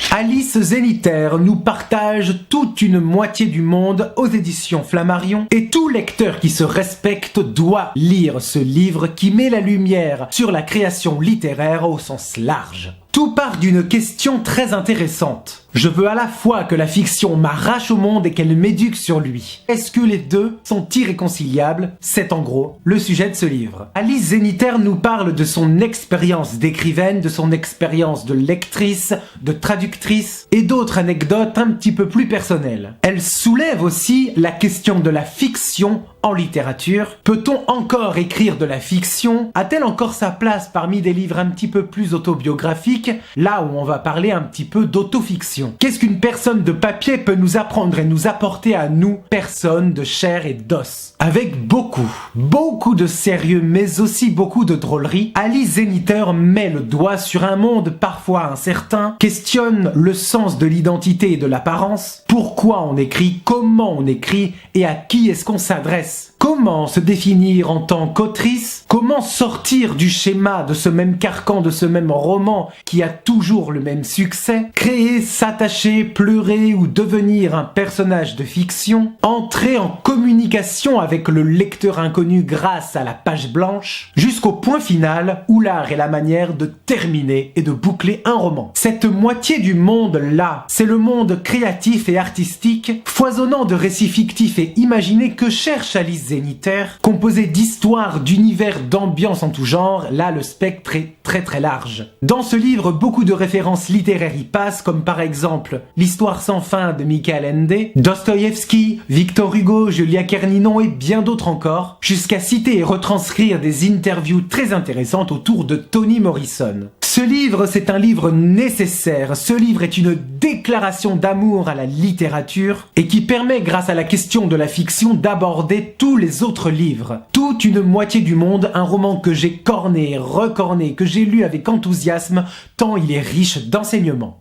Alice Zénithère nous partage toute une moitié du monde aux éditions Flammarion et tout lecteur qui se respecte doit lire ce livre qui met la lumière sur la création littéraire au sens large. Tout part d'une question très intéressante. Je veux à la fois que la fiction m'arrache au monde et qu'elle m'éduque sur lui. Est-ce que les deux sont irréconciliables? C'est en gros le sujet de ce livre. Alice Zénithère nous parle de son expérience d'écrivaine, de son expérience de lectrice, de traductrice et d'autres anecdotes un petit peu plus personnelles. Elle soulève aussi la question de la fiction en littérature. Peut-on encore écrire de la fiction? A-t-elle encore sa place parmi des livres un petit peu plus autobiographiques, là où on va parler un petit peu d'autofiction? Qu'est-ce qu'une personne de papier peut nous apprendre et nous apporter à nous, personnes de chair et d'os? Avec beaucoup de sérieux, mais aussi beaucoup de drôlerie, Alice Zénithère met le doigt sur un monde parfois incertain, questionne le sens de l'identité et de l'apparence, pourquoi on écrit, comment on écrit et à qui est-ce qu'on s'adresse. Comment se définir en tant qu'autrice? Comment sortir du schéma de ce même carcan, de ce même roman qui a toujours le même succès? Créer, s'attacher, pleurer ou devenir un personnage de fiction? Entrer en communication avec le lecteur inconnu grâce à la page blanche? Jusqu'au point final où l'art est la manière de terminer et de boucler un roman. Cette moitié du monde-là, c'est le monde créatif et artistique, foisonnant de récits fictifs et imaginés que cherche Alice Zénithère, composé d'histoires, d'univers, d'ambiances en tout genre. Là, le spectre est très large. Dans ce livre, beaucoup de références littéraires y passent, comme par exemple L'Histoire sans fin de Michael Ende, Dostoïevski, Victor Hugo, Julia Kerninon et bien d'autres encore, jusqu'à citer et retranscrire des interviews très intéressantes autour de Toni Morrison. Ce livre, c'est un livre nécessaire. Ce livre est une déclaration d'amour à la littérature et qui permet, grâce à la question de la fiction, d'aborder tous les autres livres. Toute une moitié du monde, un roman que j'ai corné, recorné, que j'ai lu avec enthousiasme, tant il est riche d'enseignements.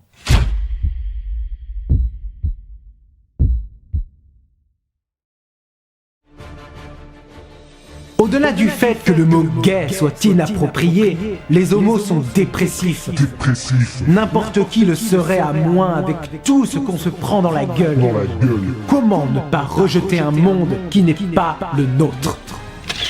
Au-delà du fait que le mot « gay » soit inapproprié, les homos sont dépressifs. N'importe qui le serait à moins avec tout ce qu'on se prend dans la gueule. Comment ne pas rejeter un monde qui n'est pas le nôtre?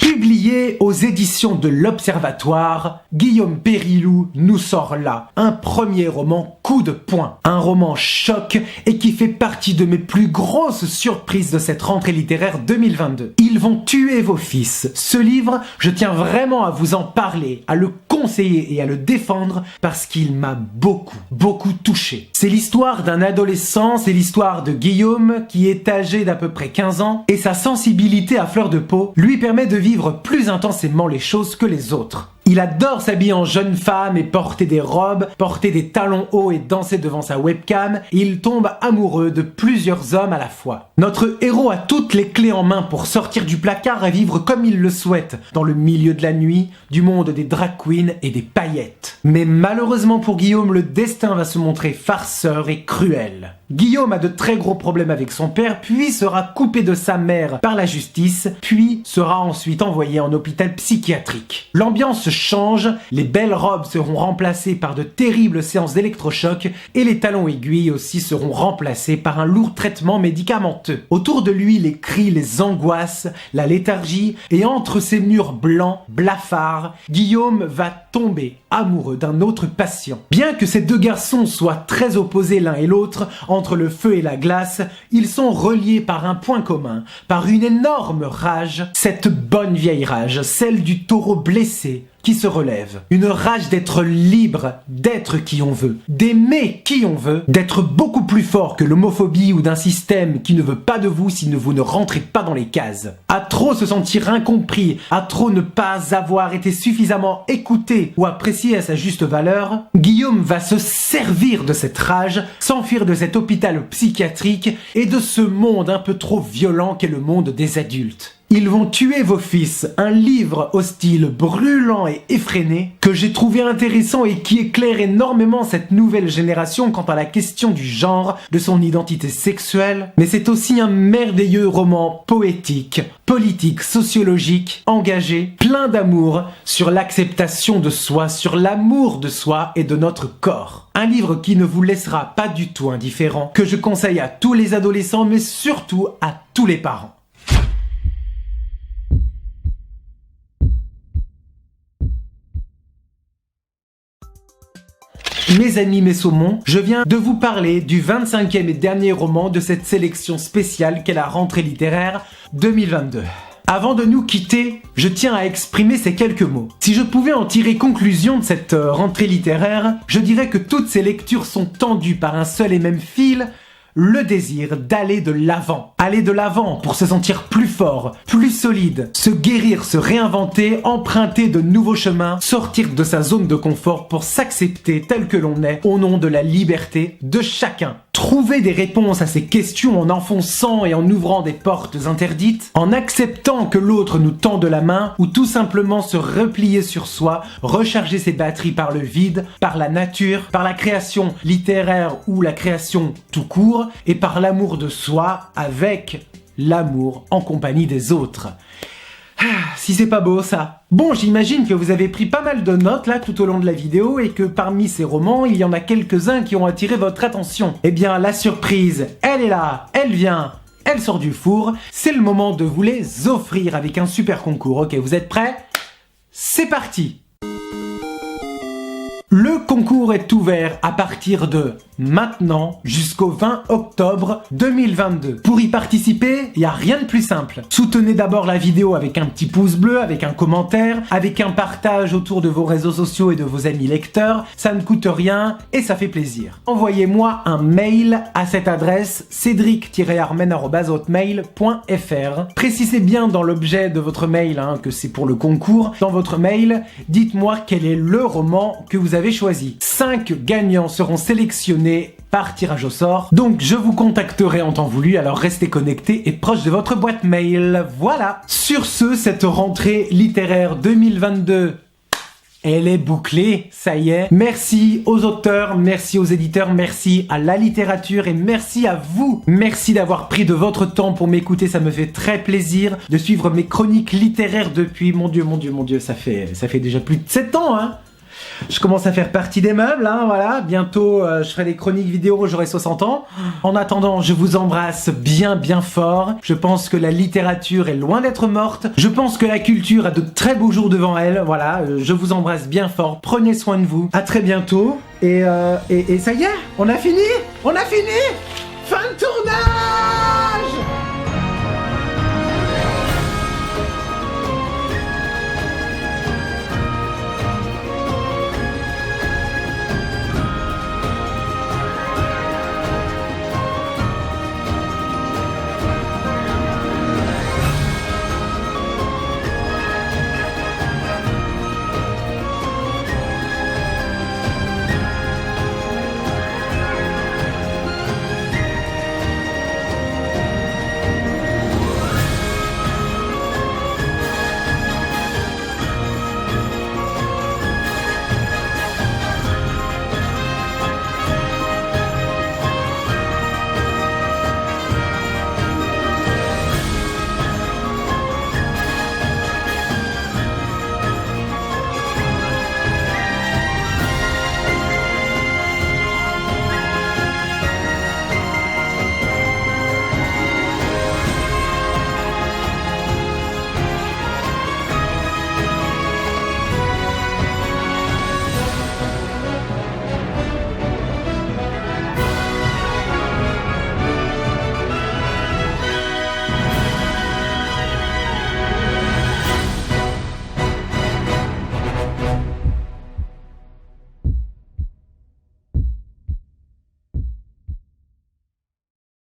Publié aux éditions de l'Observatoire, Guillaume Périlloux nous sort là un premier roman coup de poing. Un roman choc et qui fait partie de mes plus grosses surprises de cette rentrée littéraire 2022. Ils vont tuer vos fils. Ce livre, je tiens vraiment à vous en parler, à le conseiller et à le défendre parce qu'il m'a beaucoup touché. C'est l'histoire d'un adolescent, c'est l'histoire de Guillaume qui est âgé d'à peu près 15 ans et sa sensibilité à fleur de peau lui permet de vivre plus intensément les choses que les autres. Il adore s'habiller en jeune femme et porter des robes, porter des talons hauts et danser devant sa webcam, et il tombe amoureux de plusieurs hommes à la fois. Notre héros a toutes les clés en main pour sortir du placard et vivre comme il le souhaite, dans le milieu de la nuit, du monde des drag queens et des paillettes. Mais malheureusement pour Guillaume, le destin va se montrer farceur et cruel. Guillaume a de très gros problèmes avec son père, puis sera coupé de sa mère par la justice, puis sera ensuite envoyé en hôpital psychiatrique. L'ambiance change, les belles robes seront remplacées par de terribles séances d'électrochoc et les talons aiguilles aussi seront remplacés par un lourd traitement médicamenteux. Autour de lui, les cris, les angoisses, la léthargie et entre ces murs blancs, blafards, Guillaume va tomber amoureux d'un autre patient. Bien que ces deux garçons soient très opposés l'un et l'autre, entre le feu et la glace, ils sont reliés par un point commun, par une énorme rage, cette bonne vieille rage, celle du taureau blessé, qui se relève. Une rage d'être libre, d'être qui on veut, d'aimer qui on veut, d'être beaucoup plus fort que l'homophobie ou d'un système qui ne veut pas de vous si vous ne rentrez pas dans les cases. À trop se sentir incompris, à trop ne pas avoir été suffisamment écouté ou apprécié à sa juste valeur, Guillaume va se servir de cette rage, s'enfuir de cet hôpital psychiatrique et de ce monde un peu trop violent qu'est le monde des adultes. Ils vont tuer vos fils, un livre au style brûlant et effréné que j'ai trouvé intéressant et qui éclaire énormément cette nouvelle génération quant à la question du genre, de son identité sexuelle, mais c'est aussi un merveilleux roman poétique, politique, sociologique, engagé, plein d'amour sur l'acceptation de soi, sur l'amour de soi et de notre corps. Un livre qui ne vous laissera pas du tout indifférent, que je conseille à tous les adolescents mais surtout à tous les parents. Mes amis, mes saumons, je viens de vous parler du 25e et dernier roman de cette sélection spéciale qu'est la rentrée littéraire 2022. Avant de nous quitter, je tiens à exprimer ces quelques mots. Si je pouvais en tirer conclusion de cette rentrée littéraire, je dirais que toutes ces lectures sont tendues par un seul et même fil, le désir d'aller de l'avant. Aller de l'avant pour se sentir plus fort, plus solide, se guérir, se réinventer, emprunter de nouveaux chemins, sortir de sa zone de confort pour s'accepter tel que l'on est au nom de la liberté de chacun. Trouver des réponses à ces questions en enfonçant et en ouvrant des portes interdites, en acceptant que l'autre nous tende la main, ou tout simplement se replier sur soi, recharger ses batteries par le vide, par la nature, par la création littéraire ou la création tout court, et par l'amour de soi avec l'amour en compagnie des autres. Si c'est pas beau ça. Bon, j'imagine que vous avez pris pas mal de notes là tout au long de la vidéo et que parmi ces romans, il y en a quelques-uns qui ont attiré votre attention. Eh bien, la surprise, elle est là, elle vient, elle sort du four. C'est le moment de vous les offrir avec un super concours. Ok, vous êtes prêts? C'est parti! Le concours est ouvert à partir de maintenant jusqu'au 20 octobre 2022. Pour y participer, il n'y a rien de plus simple. Soutenez d'abord la vidéo avec un petit pouce bleu, avec un commentaire, avec un partage autour de vos réseaux sociaux et de vos amis lecteurs. Ça ne coûte rien et ça fait plaisir. Envoyez-moi un mail à cette adresse cédric-armen@hotmail.fr. Précisez bien dans l'objet de votre mail que c'est pour le concours. Dans votre mail, dites-moi quel est le roman que vous avez choisi. 5 gagnants seront sélectionnés par tirage au sort. Donc je vous contacterai en temps voulu, alors restez connectés et proche de votre boîte mail. Voilà. Sur ce, cette rentrée littéraire 2022, elle est bouclée, ça y est. Merci aux auteurs, merci aux éditeurs, merci à la littérature et merci à vous. Merci d'avoir pris de votre temps pour m'écouter, ça me fait très plaisir de suivre mes chroniques littéraires depuis, mon Dieu, ça fait déjà plus de 7 ans, Je commence à faire partie des meubles, voilà. Bientôt, je ferai des chroniques vidéo, j'aurai 60 ans. En attendant, je vous embrasse bien fort. Je pense que la littérature est loin d'être morte. Je pense que la culture a de très beaux jours devant elle. Voilà, je vous embrasse bien fort. Prenez soin de vous. À très bientôt. Et ça y est, on a fini.